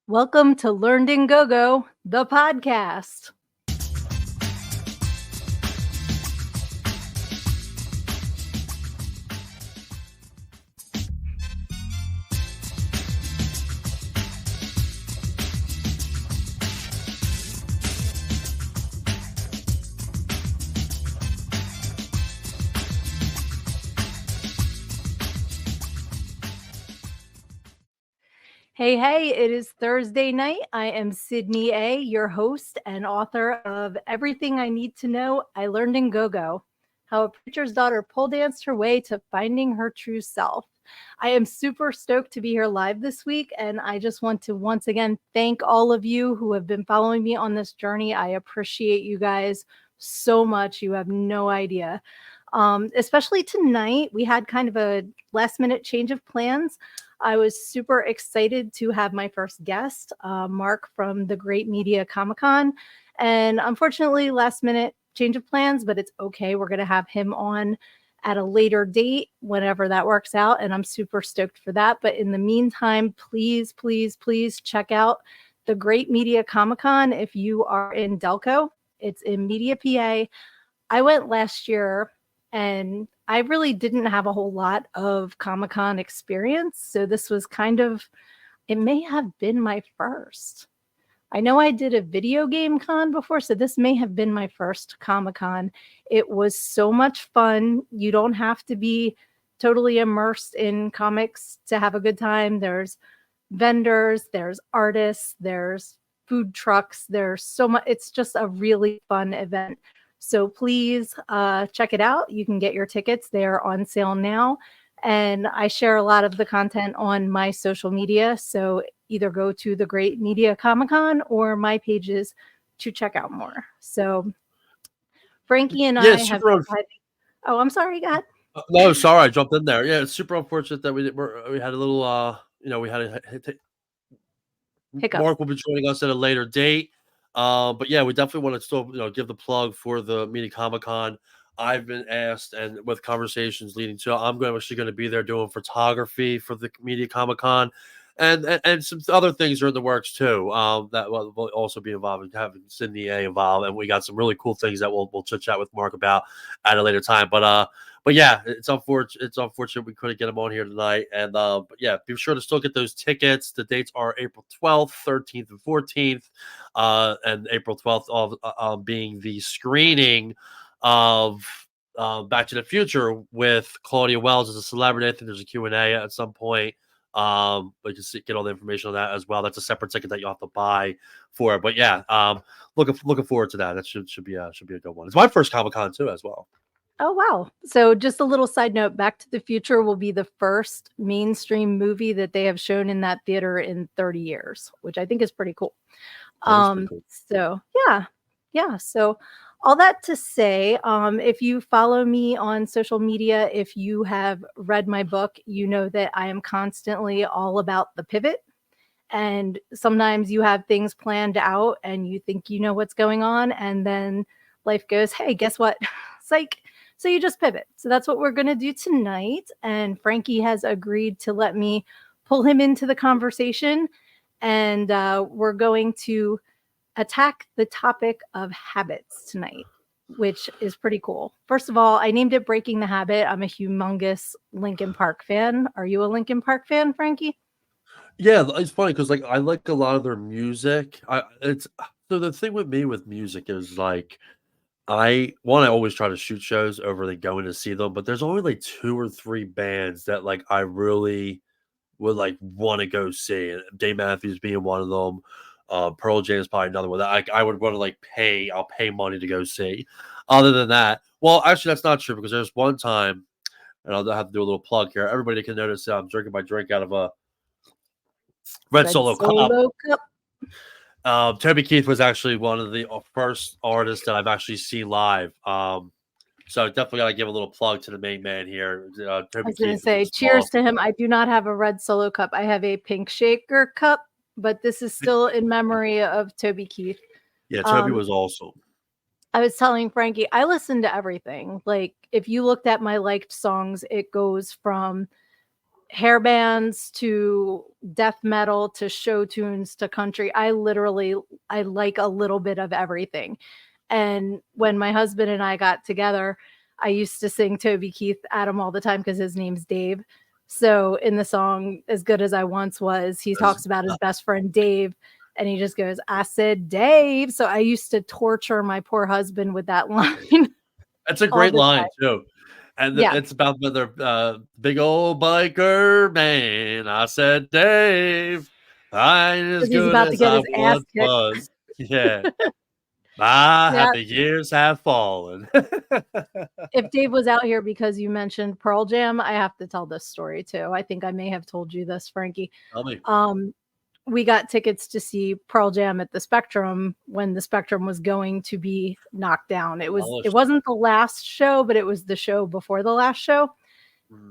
Welcome to Learned in Go-Go, the podcast. Hey, it is Thursday night. I am Sydnee A., your host and author of Everything I Need to Know I Learned in Go-Go, How a Preacher's Daughter Pole Danced Her Way to Finding Her True Self. I am super stoked to be here live this week, and I just want to once again thank all of you who have been following me on this journey. I appreciate you guys so much. You have no idea. Especially tonight, we had kind of a last-minute change of plans. I was super excited to have my first guest, Mark from the Great Media Comic-Con. And unfortunately, last minute change of plans, but it's okay. We're going to have him on at a later date, whenever that works out. And I'm super stoked for that. But in the meantime, please check out the Great Media Comic-Con if you are in Delco. It's in Media, PA. I went last year and I really didn't have a whole lot of Comic-Con experience. So this was it may have been my first. I know I did a video game con before, so this may have been my first Comic-Con. It was so much fun. You don't have to be totally immersed in comics to have a good time. There's vendors, there's artists, there's food trucks, there's so much. It's just a really fun event. So please check it out. You can get your tickets. They're on sale now. And I share a lot of the content on my social media. So either go to the Great Media Comic-Con or my pages to check out more. So Frankie and I have... Oh, I'm sorry, go ahead. No, sorry, I jumped in there. Yeah, it's super unfortunate that we had a little, we had a hiccup. Mark will be joining us at a later date. But yeah, we definitely want to still, give the plug for the Media Comic-Con. I've been asked, and with conversations leading to, I'm actually going to be there doing photography for the Media Comic-Con, and some other things are in the works too. That will also be involved in having Sydnee A involved, and we got some really cool things that we'll chit chat with Mark about at a later time. But yeah, it's unfortunate we couldn't get him on here tonight. And but yeah, be sure to still get those tickets. The dates are April 12th, 13th, and 14th. And April 12th being the screening of Back to the Future with Claudia Wells as a celebrity. I think there's a Q&A at some point. But you can get all the information on that as well. That's a separate ticket that you have to buy for it. But yeah, looking forward to that. That should be a good one. It's my first Comic-Con too as well. Oh, wow. So just a little side note, Back to the Future will be the first mainstream movie that they have shown in that theater in 30 years, which I think is pretty cool. Pretty cool. So yeah. So all that to say, if you follow me on social media, if you have read my book, you know that I am constantly all about the pivot. And sometimes you have things planned out and you think you know what's going on, and then life goes, hey, guess what? Psych. So you just pivot. So that's what we're going to do tonight. And Frankie has agreed to let me pull him into the conversation. And we're going to attack the topic of habits tonight, which is pretty cool. First of all, I named it Breaking the Habit. I'm a humongous Linkin Park fan. Are you a Linkin Park fan, Frankie? Yeah, it's funny because I like a lot of their music. So the thing with me with music is I always try to shoot shows over than going to see them, but there's only 2 or 3 bands that I really would want to go see. And Dave Matthews being one of them. Pearl Jam is probably another one that I would want to I'll pay money to go see. Other than that, well, actually that's not true because there's one time, and I'll have to do a little plug here. Everybody can notice I'm drinking my drink out of a Red Solo cup. Toby Keith was actually one of the first artists that I've actually seen live. So definitely got to give a little plug to the main man here. Toby I was going to say, cheers to him. I do not have a Red Solo cup. I have a Pink Shaker cup, but this is still in memory of Toby Keith. Yeah, Toby was awesome. I was telling Frankie, I listen to everything. If you looked at my liked songs, it goes from hair bands to death metal to show tunes to country. I like a little bit of everything. And when my husband and I got together, I used to sing Toby Keith at him all the time because his name's Dave. So in the song As Good As I Once Was, he talks about his best friend Dave, and he just goes, I said Dave. So I used to torture my poor husband with that line. That's a great line too. And it's about the big old biker man. I said, Dave, I ain't as good as I once was. Yeah. My happy years have fallen. If Dave was out here because you mentioned Pearl Jam, I have to tell this story too. I think I may have told you this, Frankie. Tell me. We got tickets to see Pearl Jam at the Spectrum when the Spectrum was going to be knocked down. It wasn't the last show, but it was the show before the last show.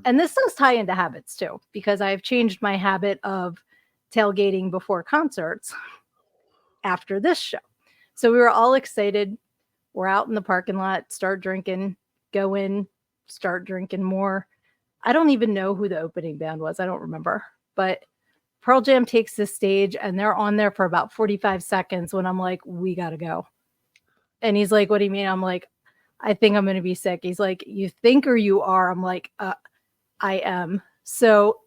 And this does tie into habits too, because I've changed my habit of tailgating before concerts after this show. So we were all excited. We're out in the parking lot, start drinking, go in, start drinking more. I don't even know who the opening band was. I don't remember, but Pearl Jam takes the stage and they're on there for about 45 seconds when I'm like, we got to go. And he's like, what do you mean? I'm like, I think I'm going to be sick. He's like, you think or you are? I'm like, I am. So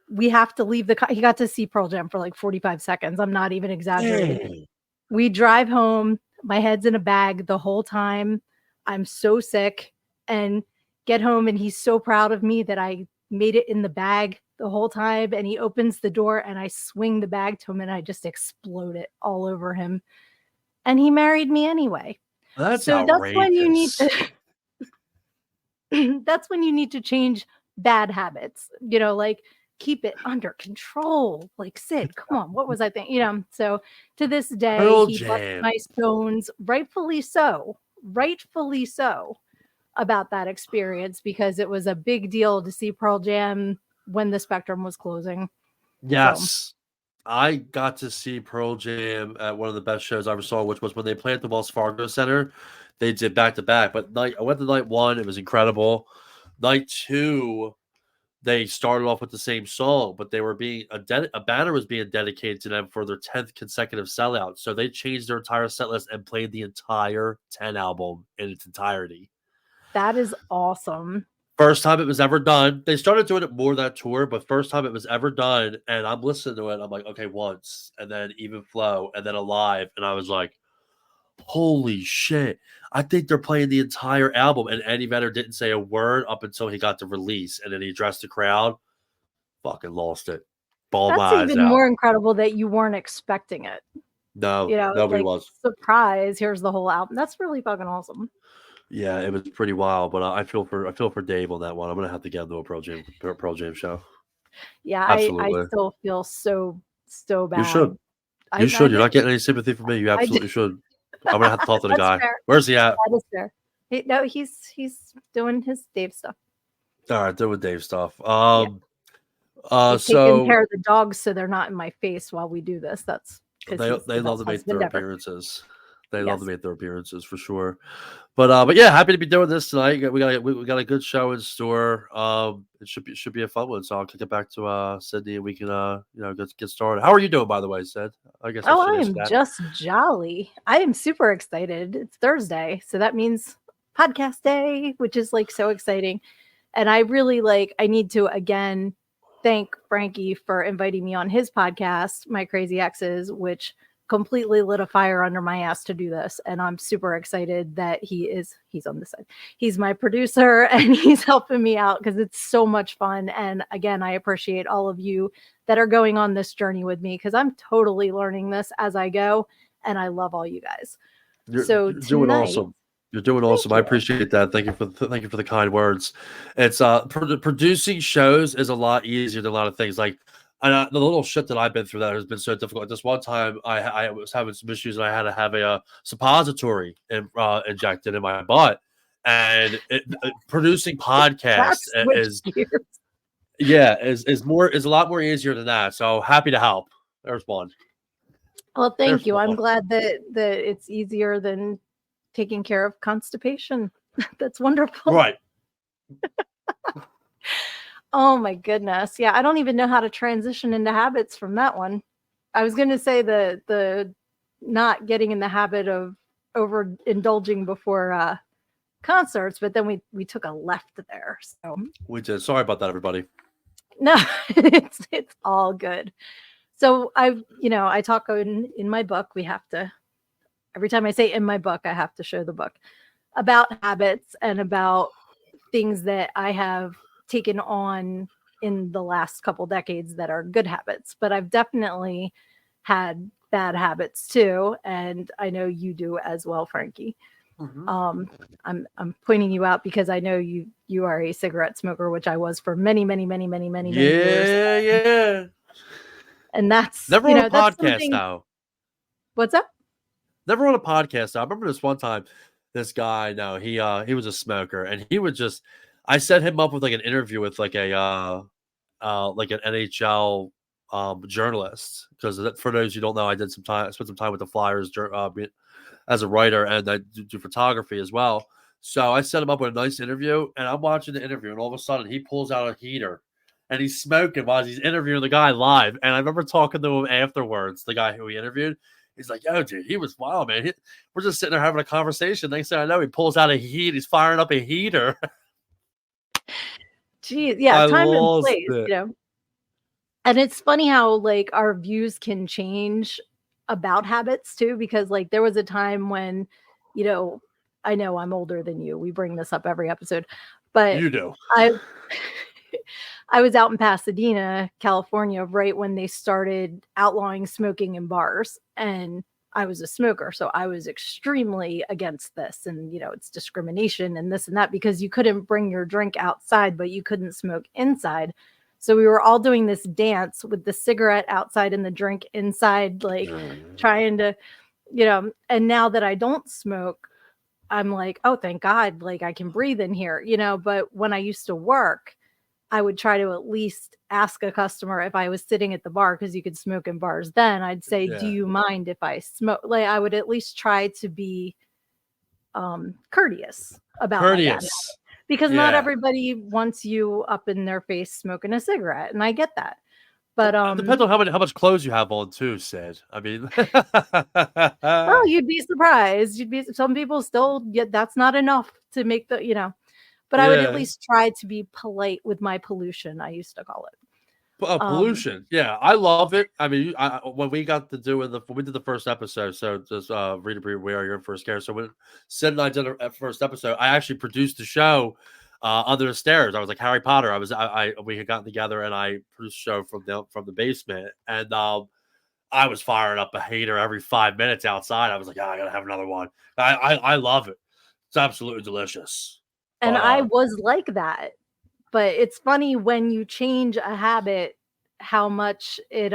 we have to leave he got to see Pearl Jam for like 45 seconds. I'm not even exaggerating. Hey. We drive home. My head's in a bag the whole time. I'm so sick, and get home. And he's so proud of me that I made it in the bag the whole time. And he opens the door and I swing the bag to him and I just explode it all over him. And he married me anyway. That's outrageous. That's when you need to that's when you need to change bad habits, like keep it under control. Like, Sid, come on, what was I thinking? So to this day, he busts my stones, rightfully so, about that experience, because it was a big deal to see Pearl Jam when the Spectrum was closing. Yes. So. I got to see Pearl Jam at one of the best shows I ever saw, which was when they played at the Wells Fargo Center. They did back-to-back. But I went to night one. It was incredible. Night two, they started off with the same song, but they were a banner was being dedicated to them for their 10th consecutive sellout. So they changed their entire set list and played the entire 10 album in its entirety. That is awesome. First time it was ever done. They started doing it more that tour, but first time it was ever done. And I'm listening to it. I'm like, okay, once, and then Even Flow, and then Alive. And I was like, holy shit. I think they're playing the entire album. And Eddie Vedder didn't say a word up until he got the release. And then he addressed the crowd. Fucking lost it. Balled my eyes out. That's even more incredible that you weren't expecting it. No, nobody was. Surprise, here's the whole album. That's really fucking awesome. Yeah, it was pretty wild, but I feel for Dave on that one. I'm gonna have to get him to a Pearl Jam show. Yeah, I still feel so bad. You should. You're not getting any sympathy from me. You absolutely should. I'm gonna have to talk to the guy. Fair. Where's he at? That is fair. No, he's doing his Dave stuff. All right, doing Dave stuff. Taking care of the dogs so they're not in my face while we do this. That's because they love to make their appearances. They love to make their appearances for sure. But yeah, happy to be doing this tonight. We got a good show in store. It should be a fun one. So I'll kick it back to Sydnee, and we can get started. How are you doing, by the way, Sid? I guess. I am just jolly. I am super excited. It's Thursday, so that means podcast day, which is like so exciting. And I really I need to again thank Frankie for inviting me on his podcast, My Crazy Exes, which completely lit a fire under my ass to do this. And I'm super excited that he's on this side. He's my producer and he's helping me out because it's so much fun. And again, I appreciate all of you that are going on this journey with me, because I'm totally learning this as I go. And I love all you guys. You're doing awesome. You're doing awesome. I appreciate that. Thank you for the kind words. It's producing shows is a lot easier than a lot of things. Like, the little shit that I've been through that has been so difficult. This one time, I was having some issues, and I had to have a suppository injected in my butt. And producing podcasts is a lot more easier than that. So happy to help. There's one. Well, thank you. I'm glad that it's easier than taking care of constipation. That's wonderful. Right. Oh my goodness. Yeah, I don't even know how to transition into habits from that one. I was going to say the not getting in the habit of overindulging before concerts, but then we took a left there. So We did. Sorry about that, everybody. no, it's all good. So I talk in my book. We have to every time I say in my book, I have to show the book about habits and about things that I have taken on in the last couple decades that are good habits. But I've definitely had bad habits too, and I know you do as well, Frankie. Mm-hmm. I'm pointing you out because I know you are a cigarette smoker, which I was for many years. Yeah. And that's Never on a that's podcast something. now. What's up? Never on a podcast. I remember this one time, this guy, no, he was a smoker, and he would just, I set him up with like an interview with like like an NHL journalist, because for those who don't know, I spent some time with the Flyers as a writer, and I do photography as well. So I set him up with a nice interview, and I'm watching the interview, and all of a sudden he pulls out a heater, and he's smoking while he's interviewing the guy live. And I remember talking to him afterwards, the guy who he interviewed. He's like, "Yo, dude, he was wild, man. We're just sitting there having a conversation. Next thing I know, he pulls out a heat. He's firing up a heater." Geez, yeah, I time and lost place, it. And it's funny how like our views can change about habits too, because like there was a time when, you know, I know I'm older than you. We bring this up every episode, but You do. I I was out in Pasadena, California, right when they started outlawing smoking in bars. And I was a smoker. So I was extremely against this. And, it's discrimination and this and that because you couldn't bring your drink outside, but you couldn't smoke inside. So we were all doing this dance with the cigarette outside and the drink inside, like trying to, and now that I don't smoke, I'm like, oh, thank God, like I can breathe in here, but when I used to work, I would try to at least ask a customer if I was sitting at the bar because you could smoke in bars. Then I'd say, "Do you mind if I smoke?" Like I would at least try to be courteous about my bad habit because not everybody wants you up in their face smoking a cigarette, and I get that. But depends on how much clothes you have on too, Sid. I mean, well, you'd be surprised. Some people still get that's not enough to make but I would at least try to be polite with my pollution, I used to call it. Pollution. Yeah, I love it. I mean, when we got to do when we did the first episode, so just read a brief where your first care. So when Sid and I did a first episode, I actually produced the show under the stairs. I was like Harry Potter. We had gotten together and I produced the show from the basement, and I was firing up a hater every 5 minutes outside. I was like, I gotta have another one. I love it. It's absolutely delicious. And I was like that. But it's funny when you change a habit, how much it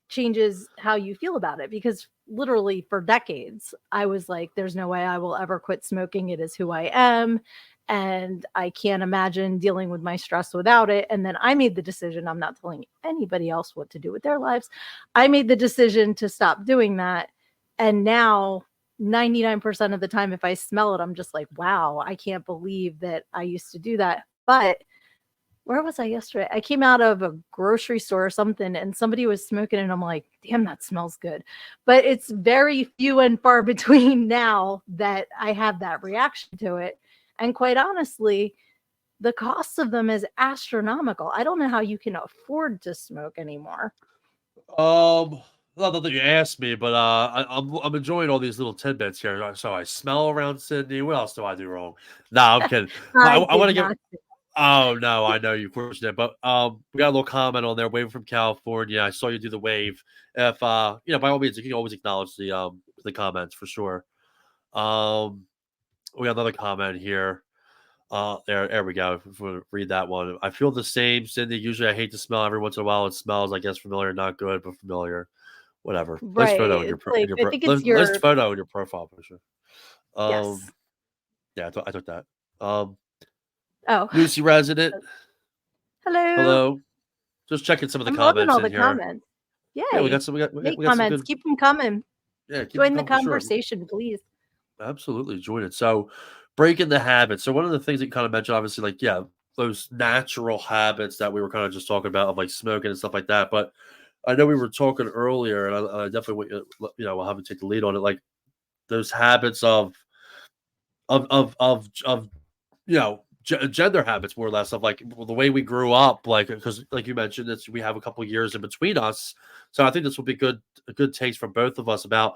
changes how you feel about it. Because literally for decades, I was like, there's no way I will ever quit smoking. It is who I am. And I can't imagine dealing with my stress without it. And then I made the decision, I'm not telling anybody else what to do with their lives. I made the decision to stop doing that. And now 99% of the time, if I smell it, I'm just like, wow, I can't believe that I used to do that. But where was I yesterday? I came out of a grocery store or something and somebody was smoking and I'm like, damn, that smells good. But it's very few and far between now that I have that reaction to it. And quite honestly, the cost of them is astronomical. I don't know how you can afford to smoke anymore. Not that you asked me, but I'm enjoying all these little tidbits here. So I smell around Sydney. What else do I do wrong? No, I'm kidding. I want to get. Oh no, I know you pushed it, but we got a little comment on there. Wave from California. I saw you do the wave. If by all means, you can always acknowledge the comments for sure. We got another comment here. There we go. If we read that one, I feel the same, Cindy. Usually, I hate the smell. Every once in a while, it smells. I guess familiar, not good, but familiar. Whatever. Right. Nice photo in your nice photo in your profile picture. Yes. Yeah, I took that. Lucy Resident. Hello. Just checking some of the I'm comments loving all the here. Comments. Yay. Yeah, we got some. We got comments. Some good... Keep them coming. Yeah, join the conversation, please. Absolutely, join it. So, breaking the habit. So, one of the things that you kind of mentioned, obviously, like those natural habits that we were kind of just talking about of like smoking and stuff like that. But I know we were talking earlier, and I definitely we'll have to take the lead on it. Like those habits of gender habits, more or less, of like the way we grew up, like because like you mentioned, we have a couple of years in between us, so I think this will be a good taste from both of us about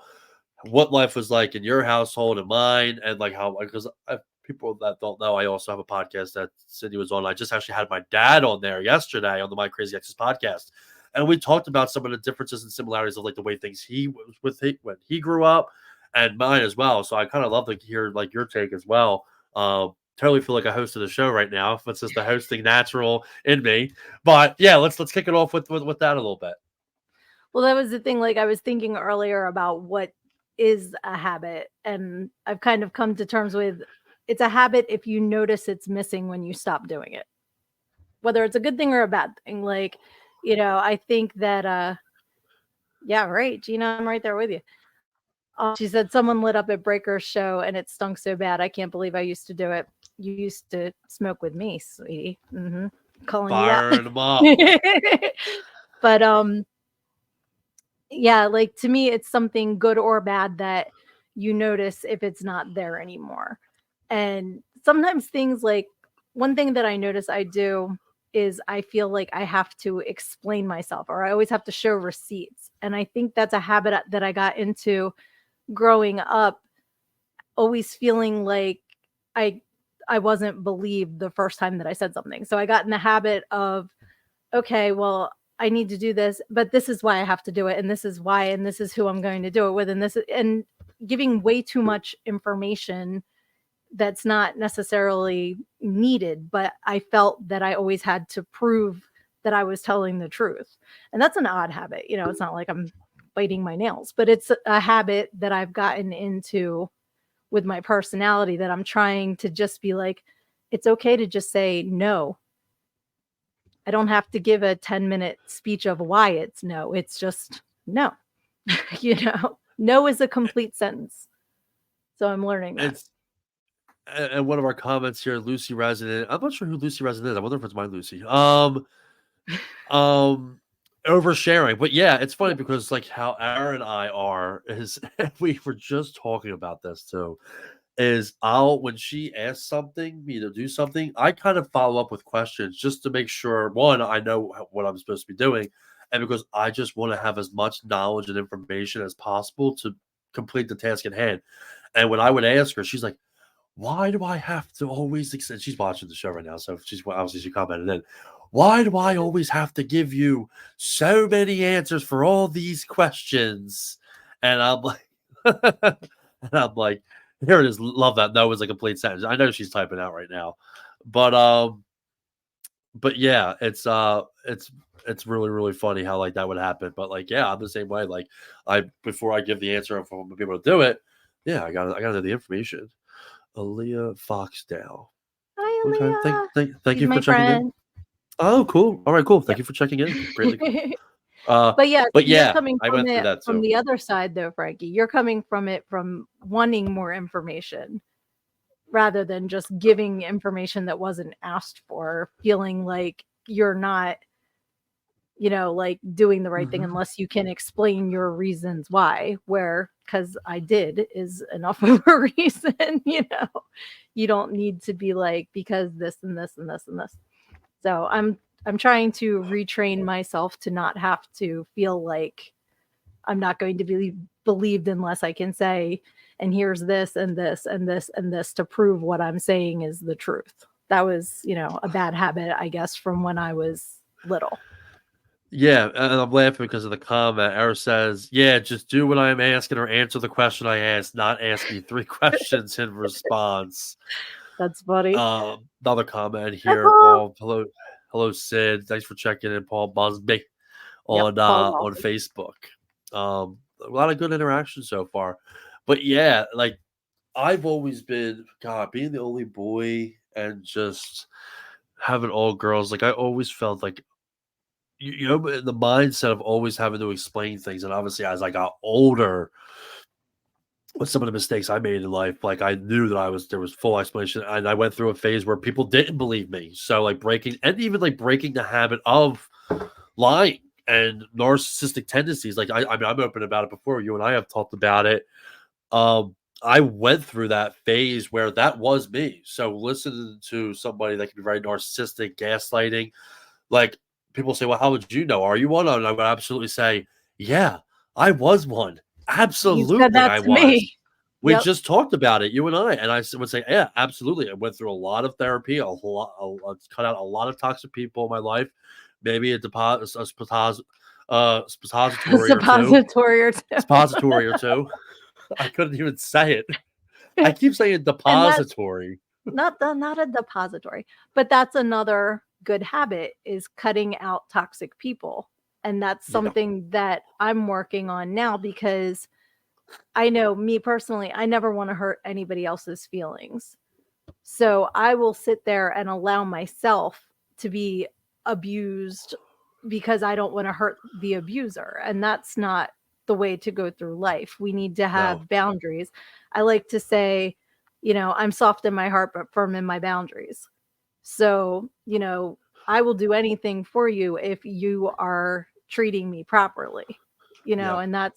what life was like in your household and mine, and like how, because people that don't know, I also have a podcast that Sydnee was on. I just actually had my dad on there yesterday on the My Crazy Exes podcast, and we talked about some of the differences and similarities of like the way things he was with when he grew up, and mine as well. So I kind of love to hear like your take as well. Totally feel like I hosted a show right now. It's just the hosting natural in me. But yeah, let's kick it off with that a little bit. Well, that was the thing. Like I was thinking earlier about what is a habit, and I've kind of come to terms with it's a habit if you notice it's missing when you stop doing it, whether it's a good thing or a bad thing. Like, I think that yeah, right, Gina, I'm right there with you. She said someone lit up at Breaker's show and it stunk so bad. I can't believe I used to do it. You used to smoke with me, sweetie. Calling Firing them up. But yeah, like to me, it's something good or bad that you notice if it's not there anymore. And sometimes things like one thing that I notice I do is I feel like I have to explain myself, or I always have to show receipts. And I think that's a habit that I got into growing up, always feeling like I wasn't believed the first time that I said something. So I got in the habit of, okay, well, I need to do this, but this is why I have to do it, and this is why, and this is who I'm going to do it with, and giving way too much information that's not necessarily needed, but I felt that I always had to prove that I was telling the truth. And that's an odd habit. It's not like I'm biting my nails, but it's a habit that I've gotten into with my personality, that I'm trying to just be like, it's okay to just say no. I don't have to give a 10-minute speech of why it's no. It's just no. No is a complete sentence. So I'm learning that. And one of our comments here, Lucy Resident. I'm not sure who Lucy Resident is. I wonder if it's my Lucy. Oversharing. But yeah, it's funny because like how Aaron and I are is we were just talking about this too. Is when she asks something, me to do something, I kind of follow up with questions just to make sure, one, I know what I'm supposed to be doing, and because I just want to have as much knowledge and information as possible to complete the task at hand. And when I would ask her, she's like, why do I have to always extend? She's watching the show right now, so she's obviously she commented in. Why do I always have to give you so many answers for all these questions? And I'm like, here it is. Love that. No was a complete sentence. I know she's typing out right now, but yeah, it's really, really funny how like that would happen. But like, yeah, I'm the same way. Like before I give the answer, if I'm gonna be able to do it, yeah, I gotta know the information. Aaliyah Foxdale. Hi, Aaliyah. Okay. Thank you for checking in. Oh, cool. All right, cool. Thank you for checking in. Greatly cool. But yeah, you're coming I from went through it that from too. the other side though, Frankie. You're coming from it from wanting more information rather than just giving information that wasn't asked for, feeling like you're not, like doing the right thing unless you can explain your reasons why, where, because I did is enough of a reason. You don't need to be like, because this and this and this and this. So I'm trying to retrain myself to not have to feel like I'm not going to be believed unless I can say, and here's this and this and this and this to prove what I'm saying is the truth. That was, a bad habit, I guess, from when I was little. Yeah, and I'm laughing because of the comment. Era says, yeah, just do what I'm asking or answer the question I asked, not ask me 3 questions in response. That's funny. Another comment here. Paul, hello, Sid. Thanks for checking in, Paul Busby on Facebook. A lot of good interaction so far. But yeah, like I've always been, God, being the only boy and just having all girls, like I always felt like, the mindset of always having to explain things. And obviously, as I got older, with some of the mistakes I made in life. Like I knew that there was full explanation, and I went through a phase where people didn't believe me. So like breaking the habit of lying and narcissistic tendencies. Like I mean, I'm open about it before. You and I have talked about it. Um, I went through that phase where that was me. So listening to somebody that can be very narcissistic, gaslighting, like people say, "Well, how would you know? Are you one?" And I would absolutely say, "Yeah, I was one. You said Absolutely, that I to was." me. We Yep. just talked about it, you and and I would say, "Yeah, absolutely." I went through a lot of therapy, cut out a lot of toxic people in my life. Maybe suppository or two, Suppository or two. suppository or two. I couldn't even say it. I keep saying And that's depository. not a depository, but that's another good habit, is cutting out toxic people. And that's Yeah, something that I'm working on now, because I know, me personally, I never want to hurt anybody else's feelings. So I will sit there and allow myself to be abused because I don't want to hurt the abuser. And that's not the way to go through life. We need to no, have boundaries. I like to say, I'm soft in my heart, but firm in my boundaries. So, I will do anything for you if you are treating me properly, yeah. and I,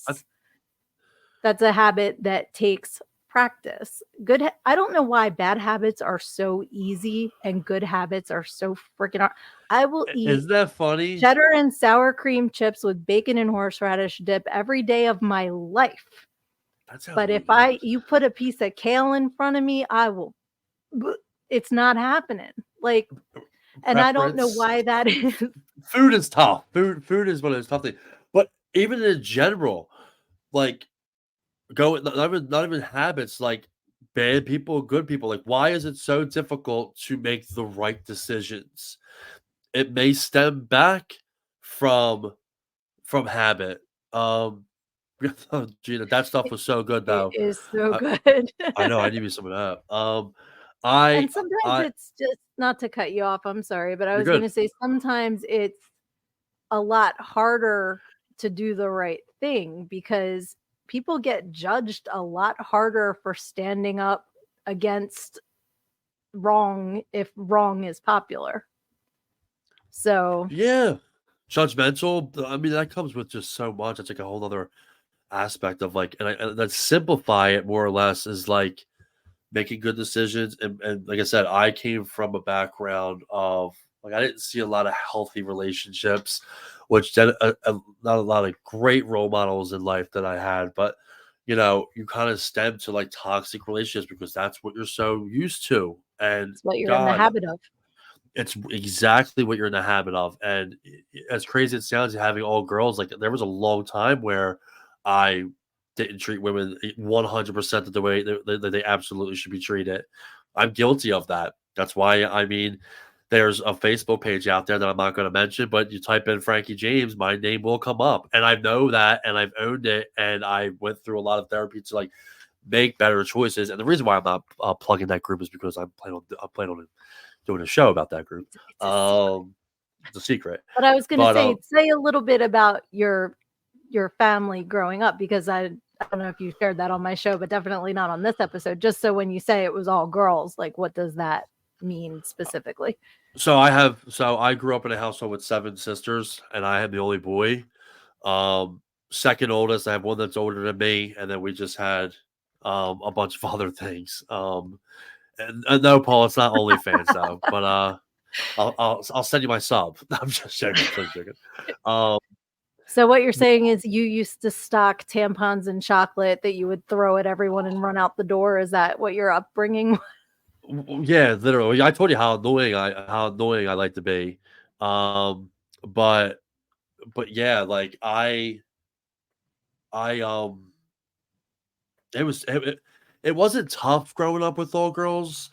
that's a habit that takes practice. I don't know why bad habits are so easy and good habits are so freaking hard. I will eat isn't that funny? cheddar and sour cream chips with bacon and horseradish dip every day of my life. That sounds But if really good. you put a piece of kale in front of me, I will it's not happening. Like, and I don't know Preference. why that is. Food is tough. Food is one of those tough things. But even in general, like not even habits, like bad people, good people. Like, why is it so difficult to make the right decisions? It may stem back from habit. Um, Gina, that stuff was so good It though. is so I, good. I know I need me some of that. I And sometimes I it's just, not to cut you off, I'm sorry, but I you're was gonna good. say sometimes it's a lot harder to do the right thing, because people get judged a lot harder for standing up against wrong if wrong is popular. So, Yeah, judgmental. I mean, that comes with just so much. It's like a whole other aspect of like, and that simplify it more or less is like making good decisions. And like I said, I came from a background of like I didn't see a lot of healthy relationships, which then not a lot of great role models in life that I had, but you kind of stem to like toxic relationships because that's what you're so used to. And it's what you're in the God, habit of. it's exactly what you're in the habit of. And as crazy as it sounds, having all girls, like there was a long time where I didn't treat women 100% of the way that they absolutely should be treated. I'm guilty of that. That's why, I mean, there's a Facebook page out there that I'm not going to mention, but you type in Frankie James, my name will come up. And I know that, and I've owned it. And I went through a lot of therapy to like make better choices. And the reason why I'm not plugging that group is because I'm planning on doing a show about that group. It's a secret. It's a secret. But I was gonna But say a little bit about your family growing up, because I don't know if you shared that on my show, but definitely not on this episode. Just so when you say it was all girls, like, what does that mean specifically? so I grew up in a household with 7 sisters, and I am the only boy. Um, Second oldest, I have one that's older than me, and then we just had a bunch of other things. And no, Paul, it's not OnlyFans though. But I'll send you my sub. I'm just joking. I'm just joking. Um, So what you're saying is you used to stock tampons and chocolate that you would throw at everyone and run out the door. Is that what your upbringing was? Yeah, literally. I told you how annoying I like to be. Um, but yeah, like I it was it wasn't tough growing up with all girls.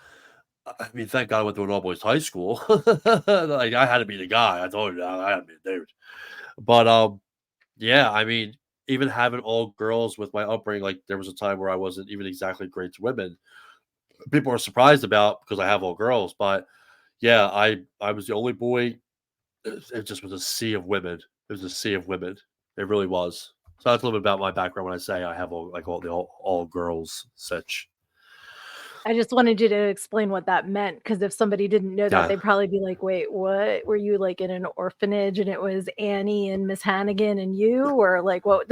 I mean, thank God I went to an all boys high school. Like I had to be the guy. I told you I had to be the dude. But yeah, I mean, even having all girls with my upbringing, like there was a time where I wasn't even exactly great to women. People are surprised about because I have all girls, but yeah, I was the only boy. It just was a sea of women. It was a sea of women. It really was. So that's a little bit about my background when I say I have all girls such. I just wanted you to explain what that meant, because if somebody didn't know that, Yeah. they'd probably be like, "Wait, what? Were you like in an orphanage and it was Annie and Miss Hannigan and you, or like what?"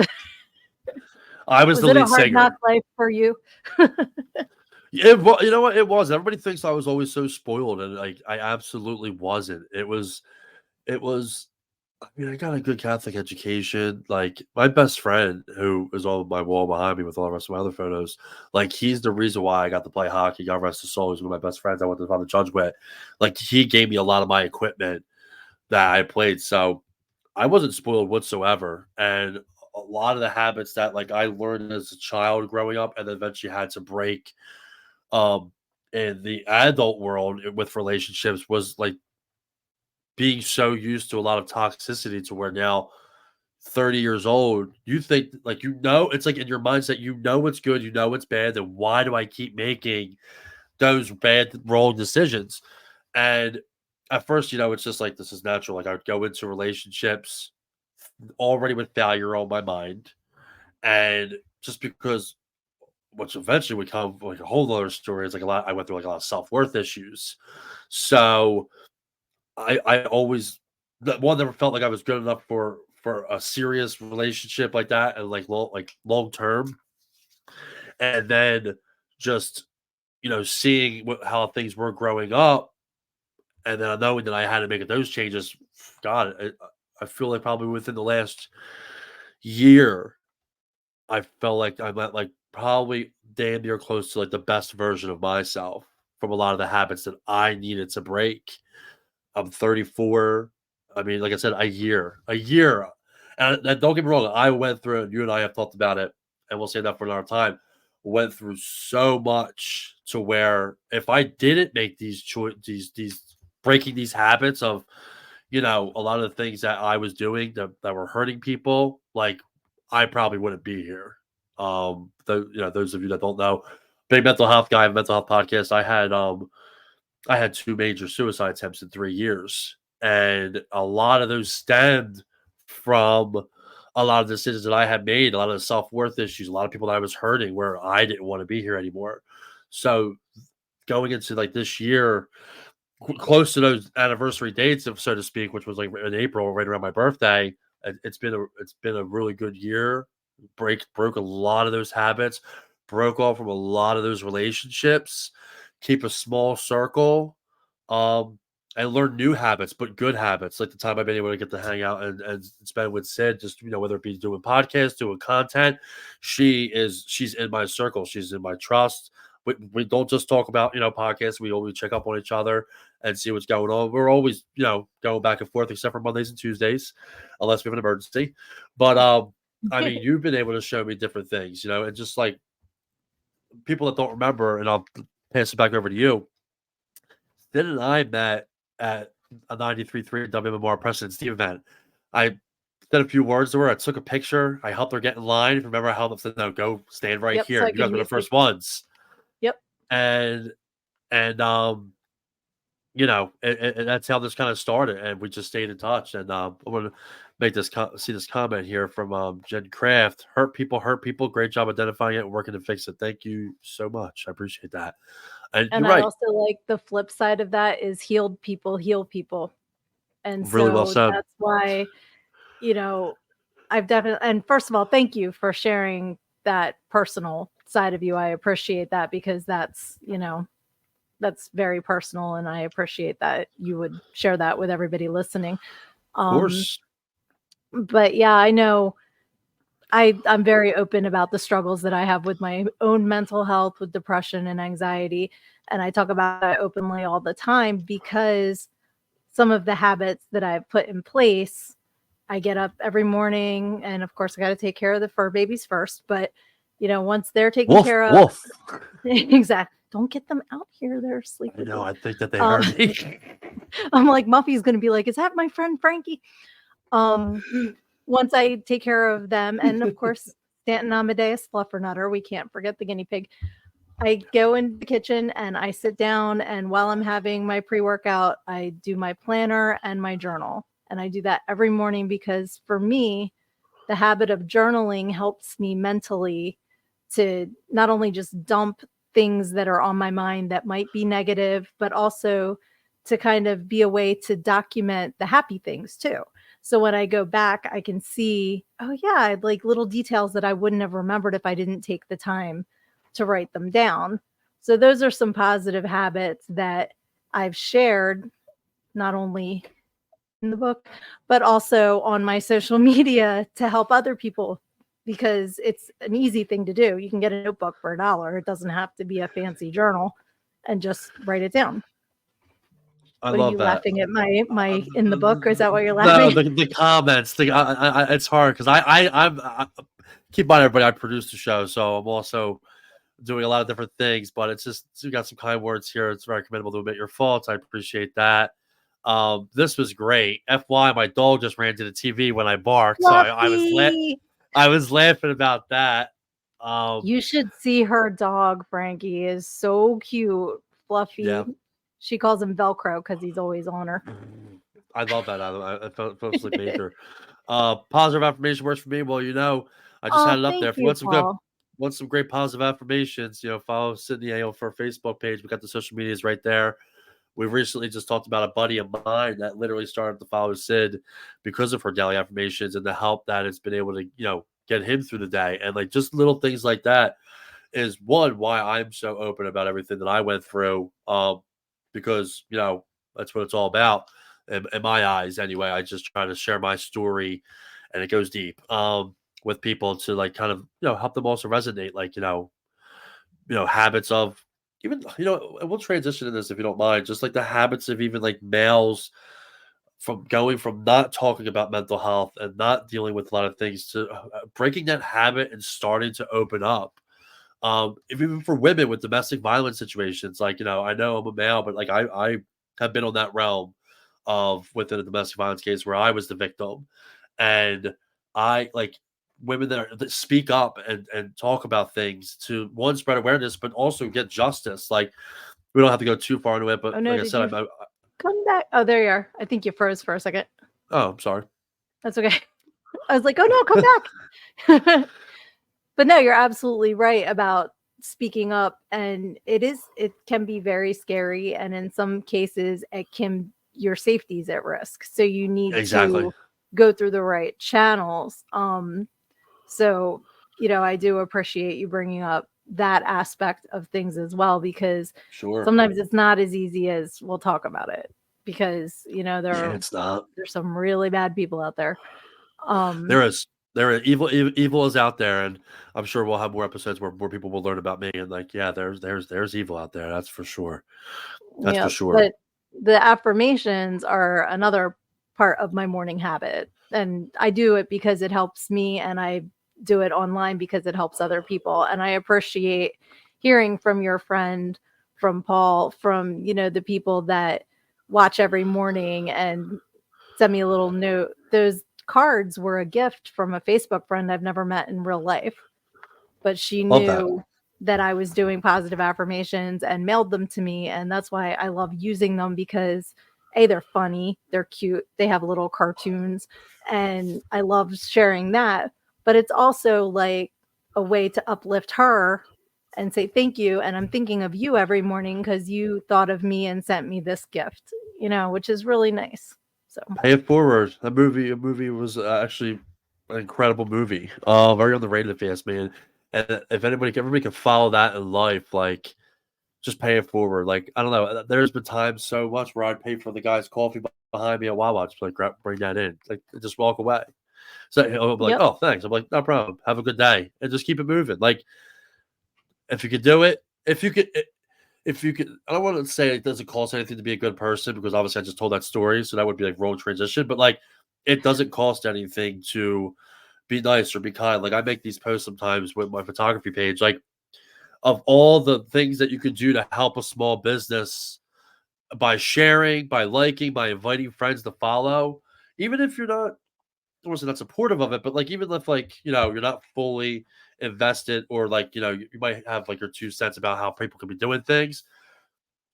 I was Was the it a lead hard knock singer. life for you? You know what? It was. Everybody thinks I was always so spoiled, and like I absolutely wasn't. It was. I mean, I got a good Catholic education. Like my best friend, who is on my wall behind me with all the rest of my other photos, like he's the reason why I got to play hockey. God rest his soul. He's one of my best friends. I went to the judge with. Like he gave me a lot of my equipment that I played. So I wasn't spoiled whatsoever. And a lot of the habits that like I learned as a child growing up and then eventually had to break um in the adult world with relationships was like being so used to a lot of toxicity to where now 30 years old, you think like it's like in your mindset, what's good, what's bad, then why do I keep making those bad wrong decisions? And at first, it's just like this is natural. Like I would go into relationships already with failure on my mind. And just because which eventually would come like a whole other story is like I went through like a lot of self-worth issues. So I always the one never felt like I was good enough for a serious relationship like that and like long term. And then just seeing how things were growing up, and then knowing that I had to make those changes. God, I feel like probably within the last year, I felt like I'm at like probably damn near close to like the best version of myself from a lot of the habits that I needed to break. I'm 34. I mean, like I said, a year. And don't get me wrong, I went through, and you and I have talked about it, and we'll say that for another time. Went through so much to where if I didn't make these breaking these habits of, a lot of the things that I was doing that were hurting people, like I probably wouldn't be here. Those of you that don't know, big mental health guy, mental health podcast. I had two major suicide attempts in 3 years. And a lot of those stemmed from a lot of decisions that I had made, a lot of the self-worth issues, a lot of people that I was hurting where I didn't want to be here anymore. So going into like this year, close to those anniversary dates, so to speak, which was like in April, right around my birthday, it's been a really good year. Broke a lot of those habits, broke off from a lot of those relationships, keep a small circle, um, and learn new habits, but good habits. Like the time I've been able to get to hang out and spend with Sid, just whether it be doing podcasts, doing content, she's in my circle, she's in my trust. We don't just talk about podcasts. We always check up on each other and see what's going on. We're always going back and forth, except for Mondays and Tuesdays, unless we have an emergency. But I mean, you've been able to show me different things, and just like people that don't remember, and I'll pass it back over to you. Sid and I met at a 93.3 WMMR President Steve event. I said a few words to her. I took a picture. I helped her get in line. Remember, I helped them say, "No, go stand right Yep, here." so I You guys can were the meet first people. ones, Yep. and and and that's how this kind of started. And we just stayed in touch. And I'm going to make see this comment here from Jen Kraft. Hurt people. Great job identifying it and working to fix it. Thank you so much. I appreciate that. And And you're I right. also like the flip side of that is healed people heal people. And Really well so said. that's why, you know, I've definitely, and first of all, thank you for sharing that personal side of you. I appreciate that, because that's very personal, and I appreciate that you would share that with everybody listening. Of course. But yeah, I know I'm very open about the struggles that I have with my own mental health, with depression and anxiety. And I talk about it openly all the time, because some of the habits that I've put in place, I get up every morning, and of course I got to take care of the fur babies first. But once they're taken Woof, care of, woof. exactly. Don't get them out here. They're asleep I with know. you. I think that they heard me. I'm like, Muffy's going to be like, is that my friend Frankie? Once I take care of them, and of course, Stanton Amadeus Fluffernutter, we can't forget the guinea pig. I go in the kitchen and I sit down, and while I'm having my pre-workout, I do my planner and my journal. And I do that every morning, because for me, the habit of journaling helps me mentally to not only just dump things that are on my mind that might be negative, but also to kind of be a way to document the happy things too. So when I go back, I can see, oh yeah, like little details that I wouldn't have remembered if I didn't take the time to write them down. So those are some positive habits that I've shared, not only in the book, but also on my social media to help other people, because it's an easy thing to do. You can get a notebook for $1. It doesn't have to be a fancy journal, and just write it down. I What are love you that. laughing at my in the book? Or is that why you're No, laughing? the comments. It's hard because I keep in mind, everybody. I produce the show, so I'm also doing a lot of different things. But it's just you got some kind words here. It's very commendable to admit your faults. I appreciate that. This was great. FY, my dog just ran to the TV when I barked, so I was laughing about that. You should see her dog. Frankie is so cute, fluffy. Yeah. She calls him Velcro because he's always on her. I love that. I felt like major. Positive affirmation works for me. Well, I just had it up Thank there. If you you, Paul. want some great positive affirmations, follow Sydnee A on our Facebook page. We got the social medias right there. We recently just talked about a buddy of mine that literally started to follow Sid because of her daily affirmations and the help that it's been able to, get him through the day. And like just little things like that is one why I'm so open about everything that I went through. Because that's what it's all about in my eyes. Anyway, I just try to share my story, and it goes deep with people to like kind of help them also resonate. Like habits of even and we'll transition to this if you don't mind. Just like the habits of even like males from going from not talking about mental health and not dealing with a lot of things to breaking that habit and starting to open up. Even for women with domestic violence situations, like I know I'm a male, but like I have been on that realm of within a domestic violence case where I was the victim, and I like women that speak up and talk about things to one spread awareness, but also get justice. Like we don't have to go too far into it, but Oh no, like I did said, you come back? Oh, there you are. I think you froze for a second. I'm sorry. That's okay. I was like, oh no, come back. But no, you're absolutely right about speaking up, and it can be very scary, and in some cases your safety's at risk. So you need Exactly. to go through the right channels. So, I do appreciate you bringing up that aspect of things as well, because Sure. sometimes it's not as easy as we'll talk about it, because, It's not. there's some really bad people out there. There are evil is out there, and I'm sure we'll have more episodes where more people will learn about me and like, yeah, there's evil out there. That's for sure. That's for sure. But the affirmations are another part of my morning habit, and I do it because it helps me, and I do it online because it helps other people. And I appreciate hearing from your friend, from Paul, from the people that watch every morning and send me a little note. Those cards were a gift from a Facebook friend I've never met in real life, but she knew that I was doing positive affirmations and mailed them to me. And that's why I love using them, because they're funny, they're cute, they have little cartoons, and I love sharing that. But it's also like a way to uplift her and say thank you. And I'm thinking of you every morning because you thought of me and sent me this gift, which is really nice. So Pay it forward. A movie was actually an incredible movie. Very underrated, if you ask me. And if everybody can follow that in life, like just pay it forward. Like I don't know. There's been times so much where I'd pay for the guy's coffee behind me at Wawa, just like bring that in, like just walk away. So I'll be like, oh, thanks. I'm like, no problem. Have a good day, and just keep it moving. Like if you could do it, if you could, I don't want to say it doesn't cost anything to be a good person, because obviously I just told that story, so that would be like wrong transition. But like, it doesn't cost anything to be nice or be kind. Like I make these posts sometimes with my photography page, like of all the things that you could do to help a small business by sharing, by liking, by inviting friends to follow, even if you're not, I wasn't not supportive of it, but like even if like you're not fully invested, or like you might have like your 2 cents about how people can be doing things.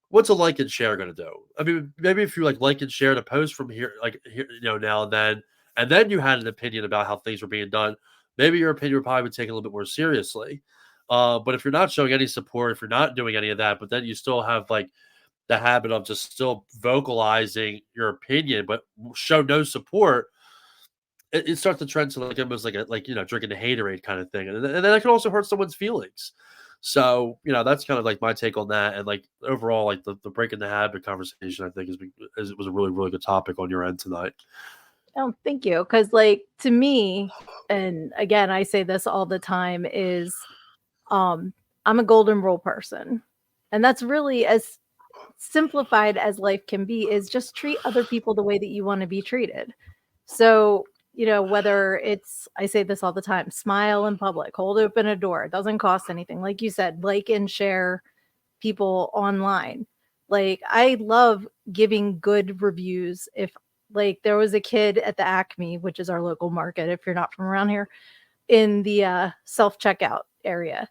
What's a like and share going to do? I mean, maybe if you like and share the post from here, like here, now and then, and then you had an opinion about how things were being done, maybe your opinion would probably be taken a little bit more seriously. But if you're not showing any support, if you're not doing any of that, but then you still have like the habit of just still vocalizing your opinion, but show no support, it starts to trend to like almost like drinking a haterade kind of thing, and then that can also hurt someone's feelings. So that's kind of like my take on that, and like overall, like the breaking the habit conversation, I think was a really really good topic on your end tonight. Oh, thank you. Because like to me, and again, I say this all the time, is I'm a golden rule person, and that's really as simplified as life can be. Is just treat other people the way that you want to be treated. So whether it's, I say this all the time, smile in public, hold open a door, it doesn't cost anything. Like you said, like and share people online. Like I love giving good reviews. If like there was a kid at the Acme, which is our local market, if you're not from around here, in the self-checkout area,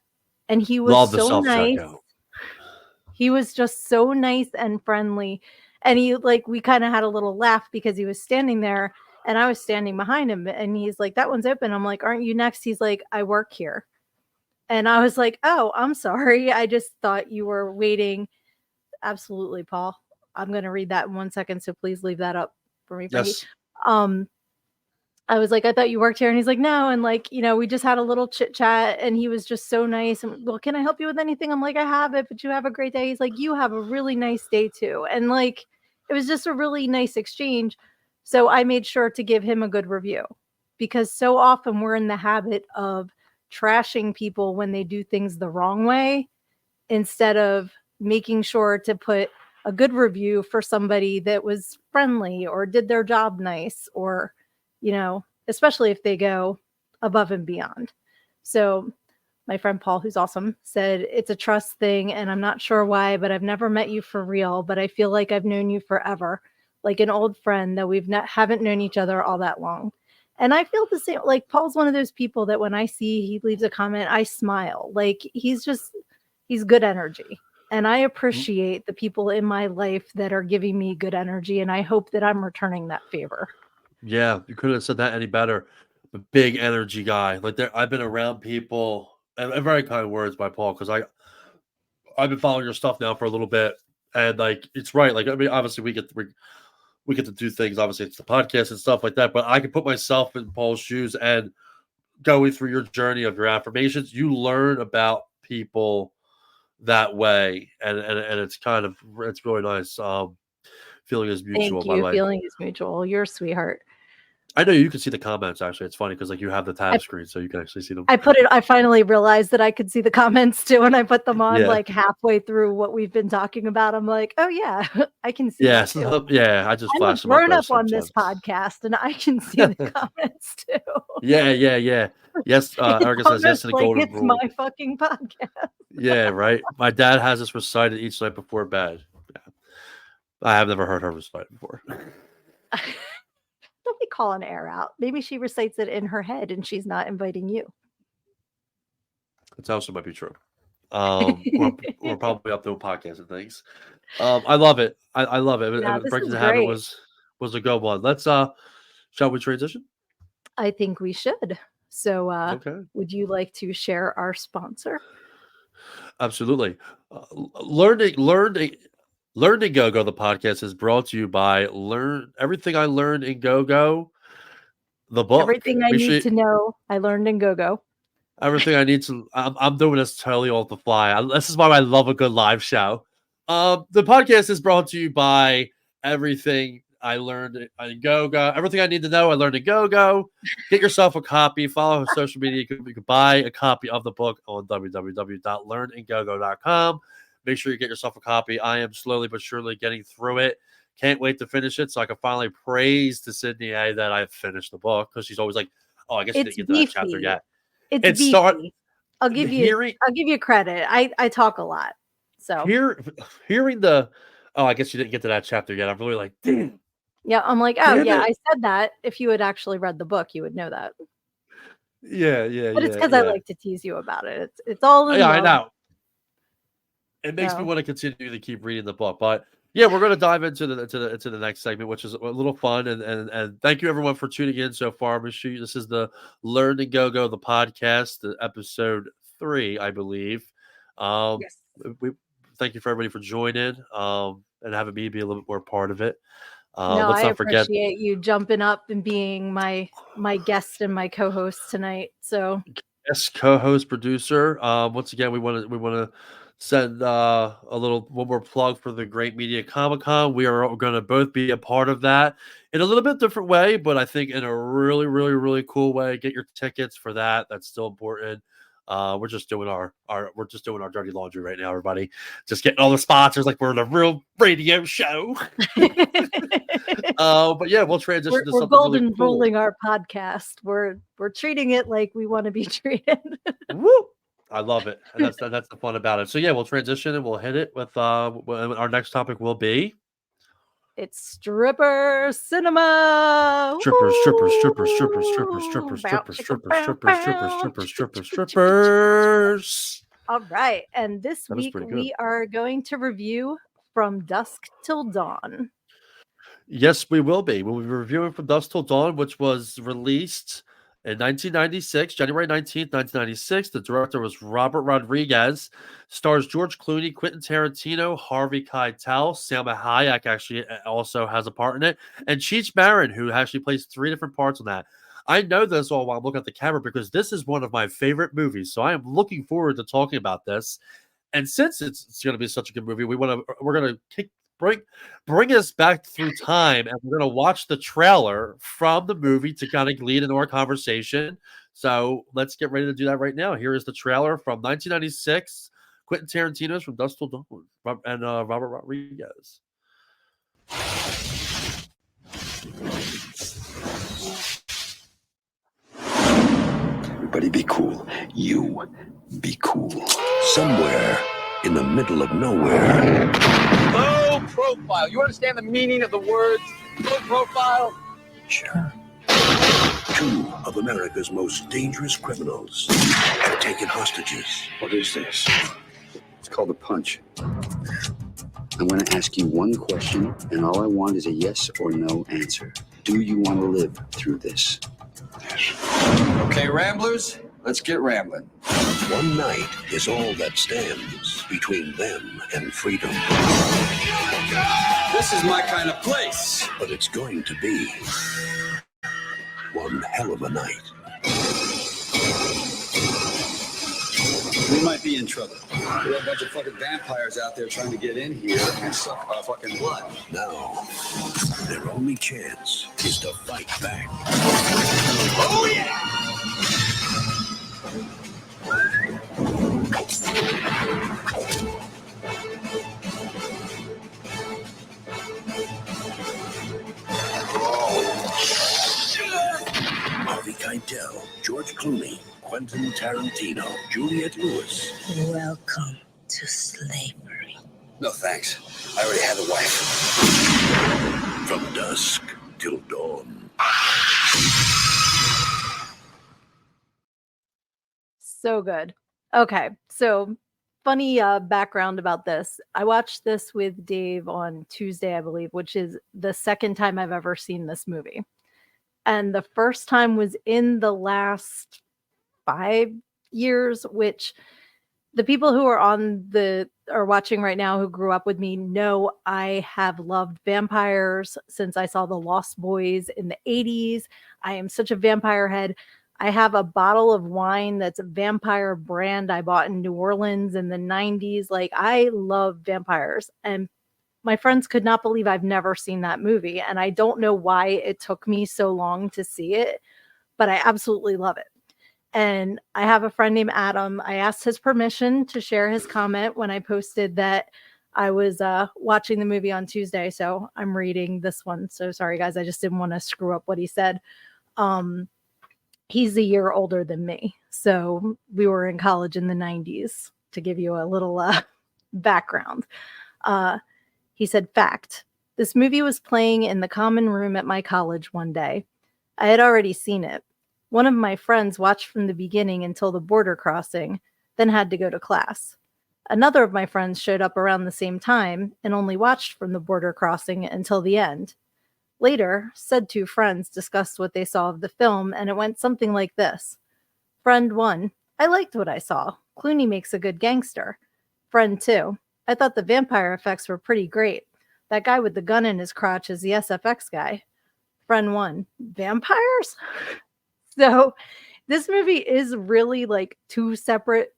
and he was Love the so nice. self-checkout. He was just so nice and friendly. And he like we kind of had a little laugh because he was standing there and I was standing behind him, and he's like, "That one's open." I'm like, "Aren't you next?" He's like, "I work here." And I was like, "Oh, I'm sorry. I just thought you were waiting." Absolutely, Paul. I'm going to read that in 1 second, so please leave that up for me, Frankie. Yes. I was like, "I thought you worked here." And he's like, "No." And like, we just had a little chit chat, and he was just so nice. And, "Well, can I help you with anything?" I'm like, "I have it, but you have a great day." He's like, "You have a really nice day too." And like, it was just a really nice exchange. So I made sure to give him a good review, because so often we're in the habit of trashing people when they do things the wrong way, instead of making sure to put a good review for somebody that was friendly or did their job nice, or especially if they go above and beyond. So my friend Paul, who's awesome, said it's a trust thing, and I'm not sure why, but I've never met you for real, but I feel like I've known you forever, like an old friend that haven't known each other all that long. And I feel the same. Like Paul's one of those people that when I see he leaves a comment, I smile. Like he's good energy. And I appreciate the people in my life that are giving me good energy, and I hope that I'm returning that favor. Yeah, you couldn't have said that any better. The big energy guy. Like I've been around people, and very kind words by Paul, because I've been following your stuff now for a little bit, and like it's right. Like I mean, obviously we get to do things. Obviously, it's the podcast and stuff like that. But I can put myself in Paul's shoes, and going through your journey of your affirmations, you learn about people that way, and it's really nice. Feeling is mutual, Thank by the you. way. Feeling is mutual. You're a sweetheart. I know you can see the comments. Actually, it's funny because like you have the tab screen, so you can actually see them. I finally realized that I could see the comments too, and I put them on Yeah. like halfway through what we've been talking about. I'm like, oh yeah, I can see Yeah, that too. yeah. I just I'm a flash them up grown there up on this sometimes. podcast, and I can see the comments too. Yeah. Yes, It's Erica says yes almost to the like golden it's rule. my fucking podcast. Yeah, right. My dad has this recited each night before bed. Yeah. I have never heard her recite it before. Don't be calling air out. Maybe she recites it in her head, and she's not inviting you. It also might be true. We're probably up doing podcasts and things. I love it. I love it. Yeah, this Breaking is the habit great. was a good one. Let's shall we transition? I think we should. So, Okay. would you like to share our sponsor? Absolutely. Learning Go-Go, the podcast is brought to you by Everything I Learned in Go-Go, the book. Everything I need to know, I learned in Go-Go. Everything I need to. I'm doing this totally off the fly. This is why I love a good live show. The podcast is brought to you by Everything I Learned in Go-Go. Everything I need to know, I learned in Go-Go. Get yourself a copy. Follow her social media. You can buy a copy of the book on www.learningogo.com. Make sure you get yourself a copy. I am slowly but surely getting through it. Can't wait to finish it so I can finally praise to Sydnee that I've finished the book, because she's always like, "Oh, I guess you didn't get to that chapter yet." It's beefy. I'll give you credit. I talk a lot. So hearing the, "Oh, I guess you didn't get to that chapter yet," I'm really like, damn. Yeah, I'm like, oh yeah, I said that. If you had actually read the book, you would know that. Yeah. But it's because I like to tease you about it. It's all in love. I know. It makes me want to continue to keep reading the book, but Yeah, we're going to dive into the next segment, which is a little fun, and thank you everyone for tuning in so far. This is the Learn to Go the podcast, episode 3, I believe. Yes. We thank you for everybody for joining, and having me be a little bit more part of it. No, Let's I not forget appreciate you jumping up and being my guest and my co-host tonight. So guest co-host producer. Once again, we want to send one more plug for the Great Media Comic-Con. We are going to both be a part of that in a little bit different way, but I think in a really, really, really cool way. Get your tickets for that. That's still important. We're just doing our dirty laundry right now, everybody. Just getting all the sponsors like we're in a real radio show. But yeah, we'll transition to we're something golden really cool. ruling our podcast. We're treating it like we want to be treated. Woo! I love it, and that's the fun about it. So yeah, we'll transition and we'll hit it with our next topic will be It's stripper cinema. strippers, strippers, strippers, strippers, strippers, strippers, strippers, strippers, strippers, strippers, strippers, strippers, strippers. All right, and this That was week pretty good. we are going to review From Dusk Till Dawn. Yes, we will be. We'll be reviewing From Dusk Till Dawn, which was released in 1996, January 19th, 1996. The director was Robert Rodriguez. Stars George Clooney, Quentin Tarantino, Harvey Keitel, Salma Hayek actually also has a part in it, and Cheech Marin, who actually plays 3 different parts in that. I know this all while I'm looking at the camera because this is one of my favorite movies, so I am looking forward to talking about this. And since it's going to be such a good movie, we're going to bring us back through time, and we're going to watch the trailer from the movie to kind of lead into our conversation. So let's get ready to do that right now. Here is the trailer from 1996, Quentin Tarantino's From Dusk Till Dawn, and Robert Rodriguez. Everybody be cool. You be cool. Somewhere in the middle of nowhere. Low profile. You understand the meaning of the words low profile? Sure. 2 of America's most dangerous criminals have taken hostages. What is this? It's called a punch. I'm going to ask you one question, and all I want is a yes or no answer. Do you want to live through this? Yes. Okay, Ramblers, let's get rambling. One night is all that stands between them and freedom. This is my kind of place. But it's going to be one hell of a night. We might be in trouble. We have a bunch of fucking vampires out there trying to get in here and suck our fucking blood. Now, their only chance is to fight back. Oh, yeah! Harvey Keitel, George Clooney, Quentin Tarantino, Juliette Lewis. Welcome to slavery. No, thanks. I already have a wife. From Dusk Till Dawn. So good. Okay, so funny background about this. I watched this with Dave on Tuesday, I believe, which is the second time I've ever seen this movie. And the first time was in the last 5 years, which the people who are watching right now who grew up with me know I have loved vampires since I saw The Lost Boys in the 80s. I am such a vampire head. I have a bottle of wine that's a vampire brand I bought in New Orleans in the 90s. Like, I love vampires. And my friends could not believe I've never seen that movie. And I don't know why it took me so long to see it, but I absolutely love it. And I have a friend named Adam. I asked his permission to share his comment when I posted that I was watching the movie on Tuesday. So I'm reading this one. So sorry, guys. I just didn't want to screw up what he said. He's a year older than me. So we were in college in the 90s, to give you a little background. He said, fact, this movie was playing in the common room at my college one day. I had already seen it. One of my friends watched from the beginning until the border crossing, then had to go to class. Another of my friends showed up around the same time and only watched from the border crossing until the end. Later, said two friends discussed what they saw of the film, and it went something like this. Friend 1, I liked what I saw. Clooney makes a good gangster. Friend 2, I thought the vampire effects were pretty great. That guy with the gun in his crotch is the SFX guy. Friend 1, vampires? So this movie is really like two separate,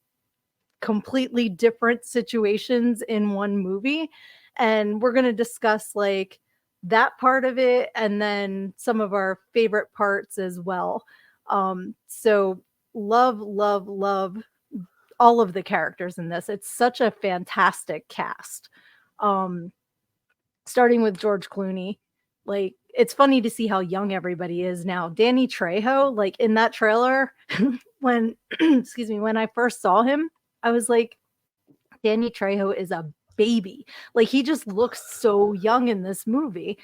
completely different situations in one movie. And we're going to discuss like that part of it and then some of our favorite parts as well. So love all of the characters in this. It's such a fantastic cast. Starting with George Clooney. Like, it's funny to see how young everybody is now. Danny Trejo, like in that trailer, when excuse me, when I first saw him, I was like, Danny Trejo is a baby. Like, he just looks so young in this movie.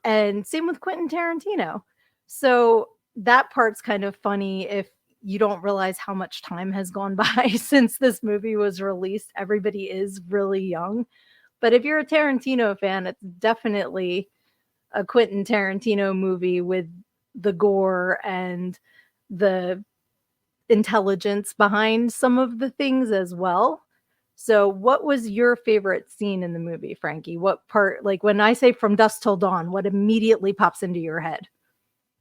And same with Quentin Tarantino. So that part's kind of funny if you don't realize how much time has gone by since this movie was released. Everybody is really young. But if you're a Tarantino fan, it's definitely a Quentin Tarantino movie with the gore and the intelligence behind some of the things as well. So what was your favorite scene in the movie, Frankie? What part, like when I say From Dusk Till Dawn, what immediately pops into your head?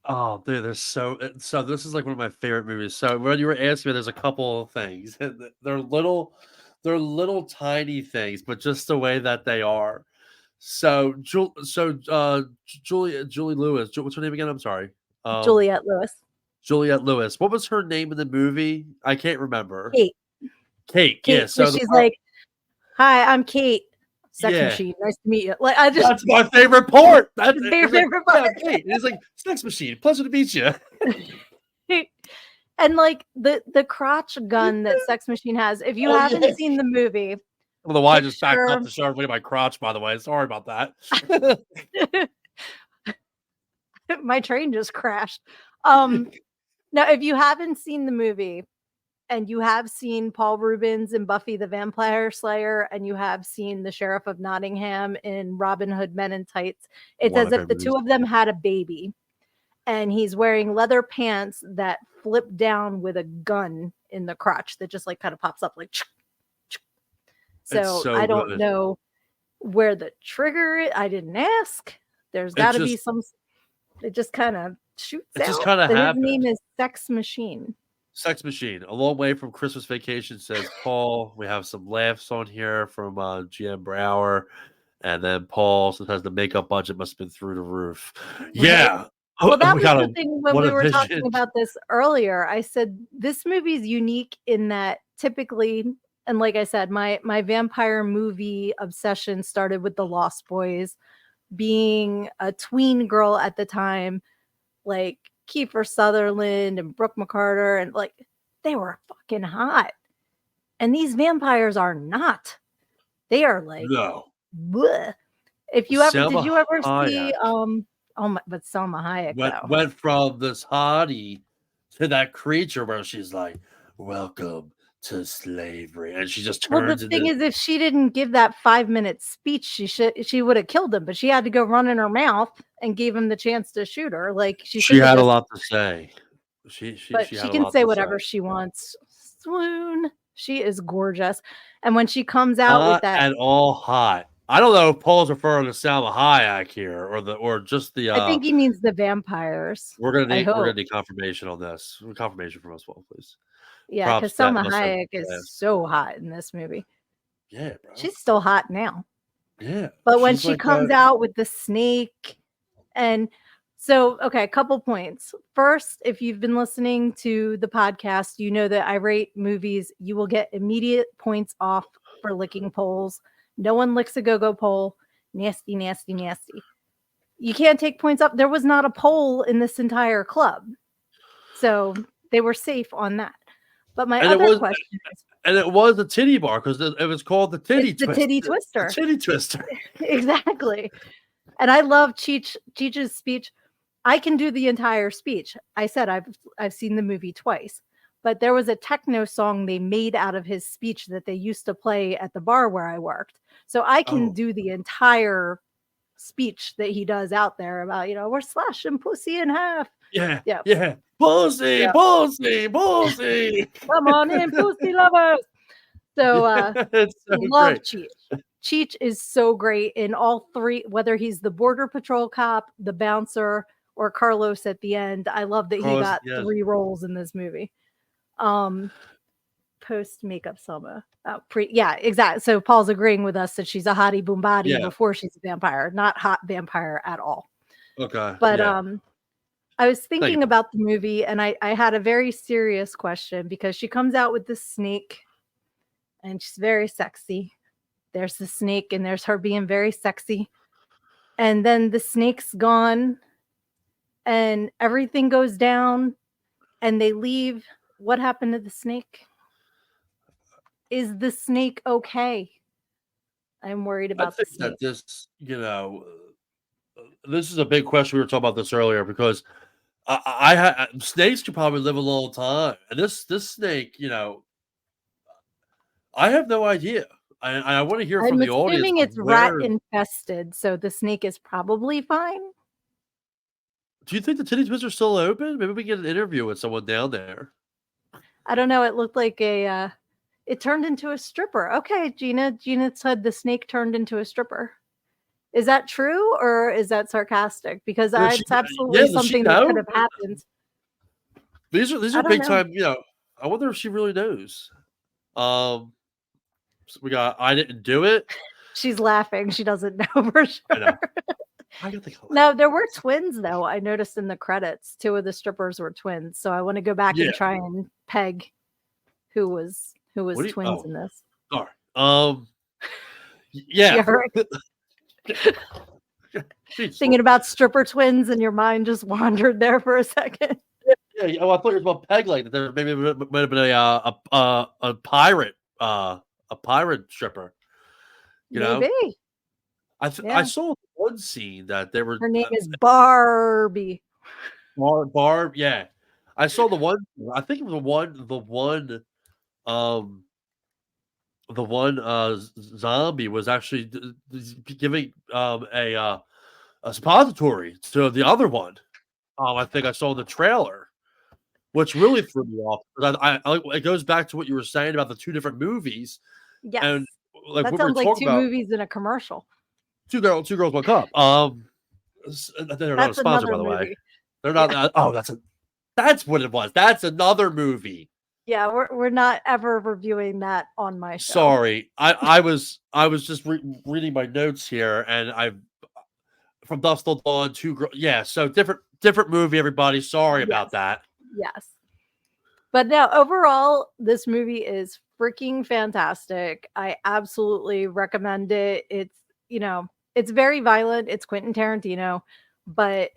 Oh, dude, there's so this is like one of my favorite movies. So when you were asking me, there's a couple of things. They're little tiny things, but just the way that they are. So Julie Lewis. What's her name again? I'm sorry. Juliette Lewis. Juliette Lewis. What was her name in the movie? I can't remember. Kate. Yeah. So she's like, "Hi, I'm Kate. Sex Yeah. Machine. Nice to meet you." Like, that's my favorite part. That's his favorite part. Yeah, Kate. It's like Sex Machine. Pleasure to meet you. And like the crotch gun that Sex Machine has. If you haven't seen the movie, I don't know why I just backed up to show everybody my crotch. By the way, sorry about that. My train just crashed. Now, if you haven't seen the movie and you have seen Paul Rubens in Buffy the Vampire Slayer and you have seen the Sheriff of Nottingham in Robin Hood Men in Tights, it's as if the two of them had a baby and he's wearing leather pants that flip down with a gun in the crotch that just like kind of pops up like so I don't know where the trigger is. I didn't ask. There's got to be some. It just kind of shoots out. Just kind of happened. His name is Sex Machine. Sex Machine. A long way from Christmas Vacation, says Paul. We have some laughs on here from GM Brower. And then Paul sometimes the makeup budget must have been through the roof. Yeah. Well, that was the thing when we were talking about this earlier. I said this movie is unique in that typically, and like I said, my vampire movie obsession started with The Lost Boys. Being a tween girl at the time, like Kiefer Sutherland and Brooke McCarter, and like they were fucking hot. And these vampires are not. They are like no. Bleh. If you ever did you ever see but Selma Hayek went from this hottie to that creature where she's like, "Welcome to slavery," and she just turns. Well, the thing is, if she didn't give that 5-minute speech, she would have killed him. But she had to go run in her mouth and gave him the chance to shoot her. Like she had a lot to say. She can say whatever she wants. Swoon. She is gorgeous, and when she comes out with that, and all hot. I don't know if Paul's referring to Salma Hayek here or just the. I think he means the vampires. We're gonna need confirmation on this. Confirmation from us, well, please. Yeah, because Salma Hayek is so hot in this movie. Yeah, bro. She's still hot now. Yeah. But when she comes out with the snake, and so, okay, a couple points. First, if you've been listening to the podcast, you know that I rate movies. You will get immediate points off for licking poles. No one licks a go-go pole. Nasty, nasty, nasty. You can't take points up. There was not a pole in this entire club. So they were safe on that. But my other question is... And it was a titty bar because it was called the Titty Twister. The Titty Twister. The Titty Twister. Exactly. And I love Cheech's speech. I can do the entire speech. I said I've seen the movie twice. but there was a techno song they made out of his speech that they used to play at the bar where I worked. So I can do the entire speech that he does out there about, we're slashing pussy in half. Yeah. Yeah. Yeah. Pussy, pussy, pussy. Come on in, pussy lovers. So It's so love great. Cheech. Cheech is so great in all three, whether he's the border patrol cop, the bouncer, or Carlos at the end. I love that he got 3 roles in this movie. Post makeup Selma. Yeah, exactly. So Paul's agreeing with us that she's a hottie boom body before she's a vampire, not hot vampire at all. Okay. But I was thinking about the movie, and I had a very serious question, because she comes out with this snake and she's very sexy. There's the snake and there's her being very sexy. And then the snake's gone and everything goes down and they leave. What happened to the snake? Is the snake okay? I'm worried about the snake. That this, this is a big question. We were talking about this earlier, because snakes could probably live a long time. And this snake, I have no idea. I want to hear from the audience. I'm assuming it's rat infested, so the snake is probably fine. Do you think the titty twists are still open? Maybe we get an interview with someone down there. I don't know. It looked like it turned into a stripper. Okay, Gina said the snake turned into a stripper. Is that true or is that sarcastic? Because it's absolutely something that could have happened. These are big time. I wonder if she really knows. We got I didn't do it. She's laughing. She doesn't know for sure. I know. No, there were twins though. I noticed in the credits, 2 of the strippers were twins. So I want to go back and try and peg who was twins in this. Sorry. Yeah. Thinking about stripper twins and your mind just wandered there for a second. Yeah. Oh, I thought it was about peg leg. There maybe might have been a pirate. A pirate stripper, Maybe. I saw one scene that they were. Her name is Barbie. Barb, yeah. I saw the one. I think it was the one zombie was actually giving a suppository to the other one. I think I saw the trailer, which really threw me off. It goes back to what you were saying about the 2 different movies. Yes. And that sounds like 2 movies in a commercial. 2 girls, 1 cup. They're not a sponsor, by the way. They're not. That's what it was. That's another movie. Yeah, we're not ever reviewing that on my show. Sorry, I was just reading my notes here, and From Dusk Till Dawn, 2 girls. Yeah, so different movie. Everybody, sorry about that. Yes. But no, overall, this movie is freaking fantastic. I absolutely recommend it. It's, it's very violent. It's Quentin Tarantino, but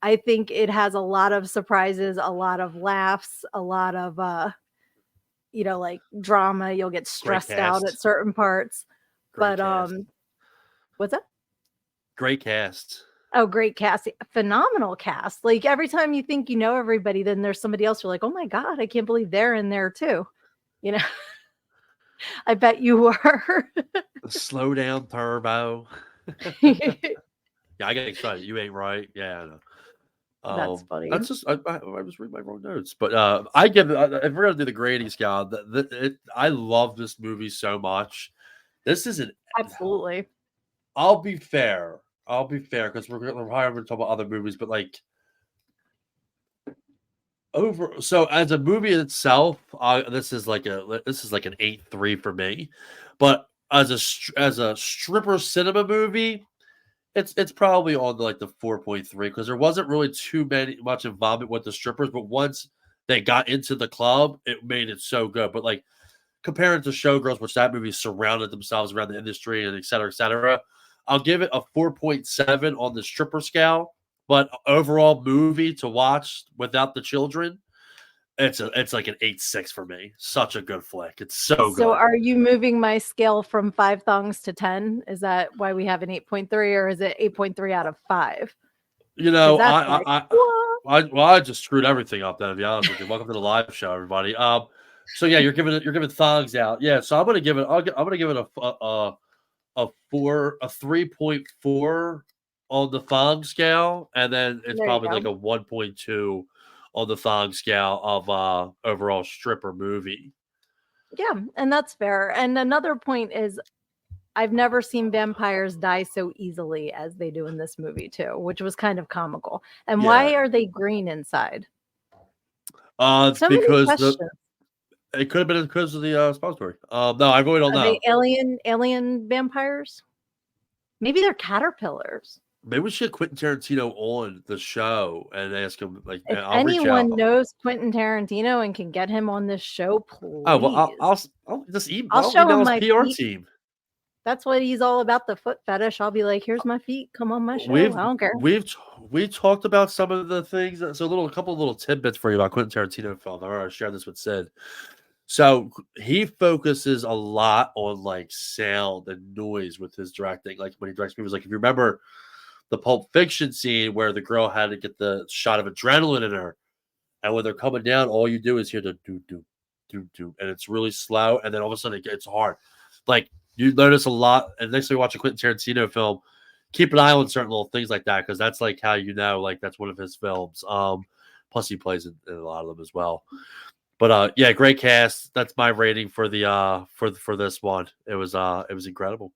I think it has a lot of surprises, a lot of laughs, a lot of, like drama. You'll get stressed out at certain parts. What's that? Great cast. Oh, great cast. Phenomenal cast. Like every time you think you know everybody, then there's somebody else. You're like, oh my God, I can't believe they're in there too. I bet you were. Slow down, Turbo. Yeah, I get excited. You ain't right. Yeah, I know. That's funny. That's just I was reading my wrong notes, but I give it. If we're gonna do the grading scale, I love this movie so much. This is absolutely. I'll be fair because we're probably going to talk about other movies, but so as a movie itself, this is like an 8.3 for me. But as a stripper cinema movie, it's probably on the 4.3 because there wasn't really much involvement with the strippers, but once they got into the club, it made it so good. But comparing it to Showgirls, which that movie surrounded themselves around the industry and et cetera, I'll give it a 4.7 on the stripper scale. But overall movie to watch without the children, it's like an 8.6 for me. Such a good flick. It's so good. So are you moving my scale from 5 thongs to 10? Is that why we have an 8.3 or is it 8.3 out of 5? I I just screwed everything up. Then, to be honest with you. Welcome to the live show, everybody. So yeah, you're giving thongs out. Yeah, so I'm gonna give it. I'm gonna give it a 3.4 on the thong scale, and then it's There you probably like go. a 1.2 on the thong scale of overall stripper movie. Yeah, and that's fair. And another point is I've never seen vampires die so easily as they do in this movie too, which was kind of comical. And why Yeah. are they green inside? It's So many because questions. it could have been because of the suppository. No, I really don't Are know. they alien vampires? Maybe they're caterpillars. Maybe we should get Quentin Tarantino on the show and ask him. Like, If I'll reach anyone out. knows Quentin Tarantino and can get him on this show, please. Oh well, I'll just I'll show him his my PR feet. team. That's what he's all about, the foot fetish. I'll be like, here's my feet. Come on my show. I don't care. We talked about some of the things. So a couple of little tidbits for you about Quentin Tarantino films. I already shared this with Sid. So he focuses a lot on like sound and noise with his directing. Like when he directs movies, like if you remember the Pulp Fiction scene where the girl had to get the shot of adrenaline in her, and when they're coming down, all you do is hear the do do do do, and it's really slow, and then all of a sudden it gets hard. Like you notice a lot, and next time you watch a Quentin Tarantino film, keep an eye on certain little things like that because that's like how you know, like that's one of his films. Plus he plays in a lot of them as well. But yeah, great cast. That's my rating for the for this one. It was incredible.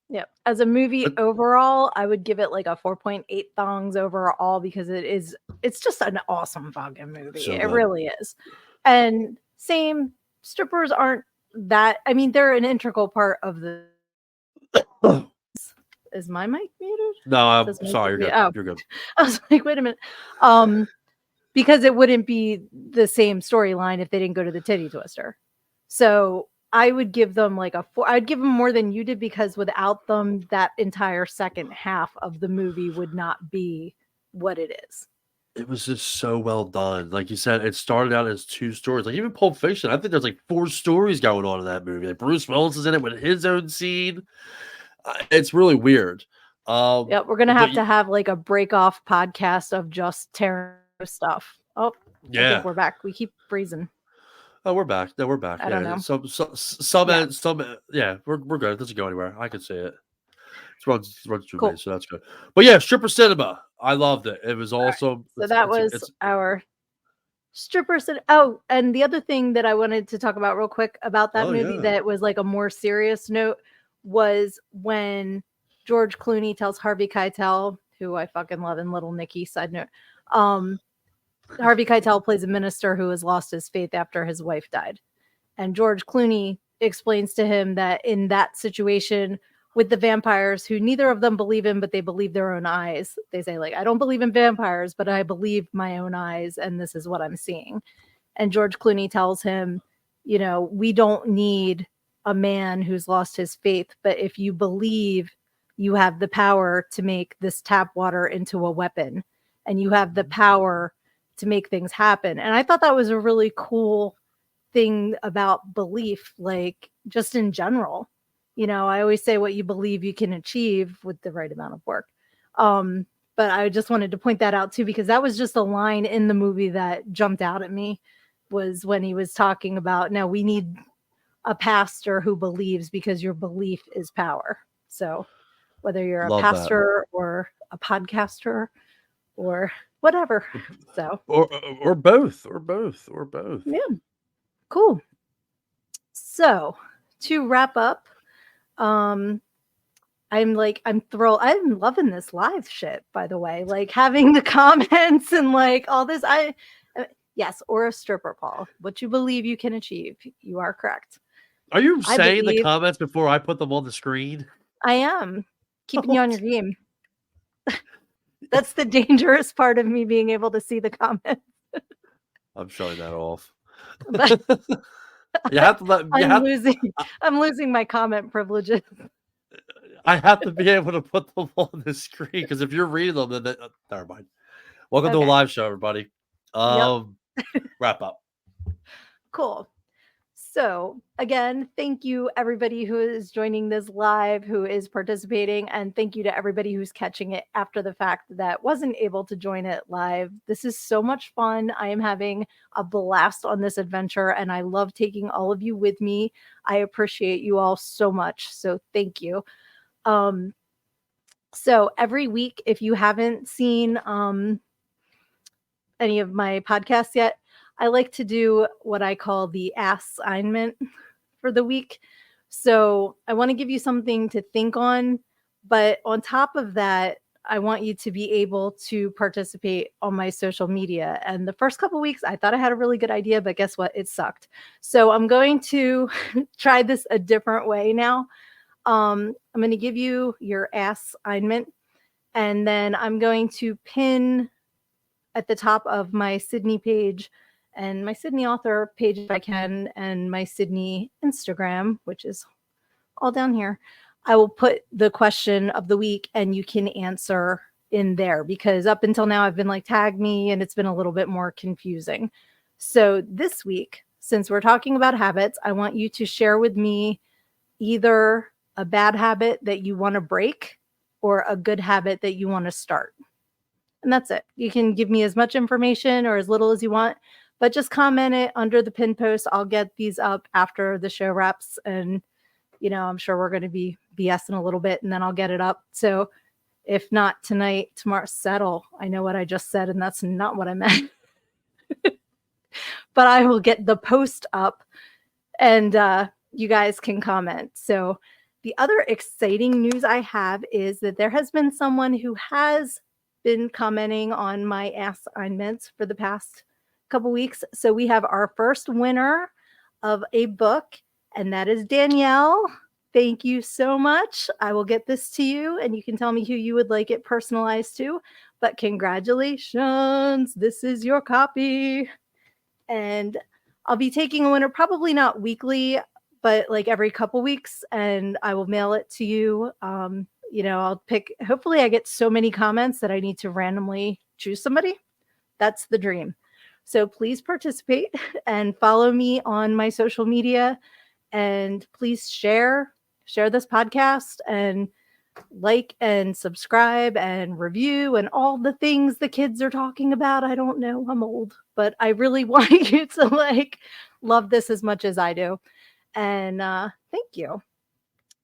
Yeah. As a movie overall, I would give it like a 4.8 thongs overall because it's just an awesome fucking movie. So it good. really is. And same, strippers aren't that, I mean, they're an integral part of the Is my mic muted? No, I'm Does my sorry. mic You're be- good. oh. You're good. I was like, wait a minute. Because it wouldn't be the same storyline if they didn't go to the titty twister. So I would give them like a 4. I'd give them more than you did because without them, that entire second half of the movie would not be what it is. It was just so well done. Like you said, it started out as 2 stories. Like even Pulp Fiction, I think there's like 4 stories going on in that movie. Like Bruce Willis is in it with his own scene. It's really weird. Yeah, we're gonna have to have like a break off podcast of just Tarantino stuff. Oh, yeah, I think we're back. We keep freezing. Oh, we're back. No, we're back. I don't know. Some, yeah, we're good. It doesn't go anywhere. I can see it. It runs through Cool. me, so that's good. But yeah, stripper cinema. I loved it. It was awesome. Right. So that was our stripper cinema. Oh, and the other thing that I wanted to talk about real quick about that movie that was like a more serious note was when George Clooney tells Harvey Keitel, who I fucking love in Little Nicky, side note, Harvey Keitel plays a minister who has lost his faith after his wife died. And George Clooney explains to him that in that situation with the vampires, who neither of them believe in, but they believe their own eyes. They say, like, I don't believe in vampires, but I believe my own eyes, and this is what I'm seeing. And George Clooney tells him, you know, we don't need a man who's lost his faith, but if you believe, you have the power to make this tap water into a weapon, and you have the power to make things happen. And I thought that was a really cool thing about belief, like just in general. You know, I always say what you believe you can achieve with the right amount of work. But I just wanted to point that out too, because that was just a line in the movie that jumped out at me, was when he was talking about, now we need a pastor who believes, because your belief is power. So whether you're Love a pastor or a podcaster or whatever. So or both. yeah, cool. So to wrap up, I'm thrilled. I'm loving this live shit, by the way, like having the comments and like all this. Yes, or a stripper, Paul. What you believe you can achieve. You are correct. Are you saying the comments before I put them on the screen? I am keeping you on your game. That's the dangerous part of me being able to see the comments. I'm showing that off. I'm losing my comment privileges. I have to be able to put them on the screen, because if you're reading them, then never mind. Welcome to a live show, everybody. Wrap up. Cool. So, again, thank you everybody who is joining this live, who is participating, and thank you to everybody who's catching it after the fact that wasn't able to join it live. This is so much fun. I am having a blast on this adventure, and I love taking all of you with me. I appreciate you all so much. So, thank you. So every week, if you haven't seen any of my podcasts yet, I like to do what I call the Ass-ignment for the week. So I want to give you something to think on, but on top of that, I want you to be able to participate on my social media. And the first couple weeks, I thought I had a really good idea, but guess what? It sucked. So I'm going to try this a different way now. I'm going to give you your Ass-ignment, and then I'm going to pin at the top of my Sydnee page and my Sydnee author page if I can, and my Sydnee Instagram, which is all down here. I will put the question of the week and you can answer in there, because up until now I've been like, tag me, and it's been a little bit more confusing. So this week, since we're talking about habits, I want you to share with me either a bad habit that you want to break or a good habit that you want to start. And that's it. You can give me as much information or as little as you want, but just comment it under the pin post. I'll get these up after the show wraps, and I'm sure we're going to be BSing a little bit, and then I'll get it up. So if not tonight, tomorrow, settle. I know what I just said, and that's not what I meant. But I will get the post up, and you guys can comment. So the other exciting news I have is that there has been someone who has been commenting on my Ass-ignments for the past couple weeks. So we have our first winner of a book, and that is Danielle. Thank you so much. I will get this to you, and you can tell me who you would like it personalized to. But congratulations, this is your copy. And I'll be taking a winner, probably not weekly, but like every couple weeks, and I will mail it to you. I'll pick, hopefully I get so many comments that I need to randomly choose somebody. That's the dream. So please participate and follow me on my social media, and please share this podcast, and like and subscribe and review and all the things the kids are talking about. I don't know, I'm old, but I really want you to love this as much as I do. And thank you.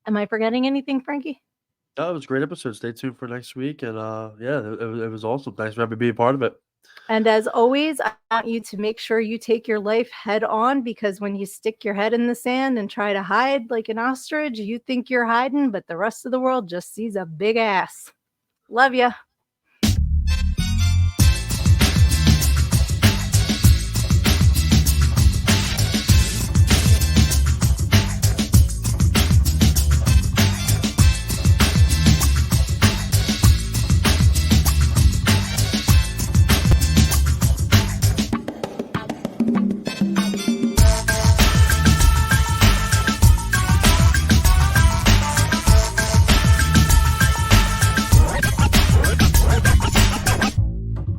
Am I forgetting anything, Frankie? Oh, it was a great episode. Stay tuned for next week. And it was awesome. Thanks for having me be a part of it. And as always, I want you to make sure you take your life head on, because when you stick your head in the sand and try to hide like an ostrich, you think you're hiding, but the rest of the world just sees a big ass. Love ya.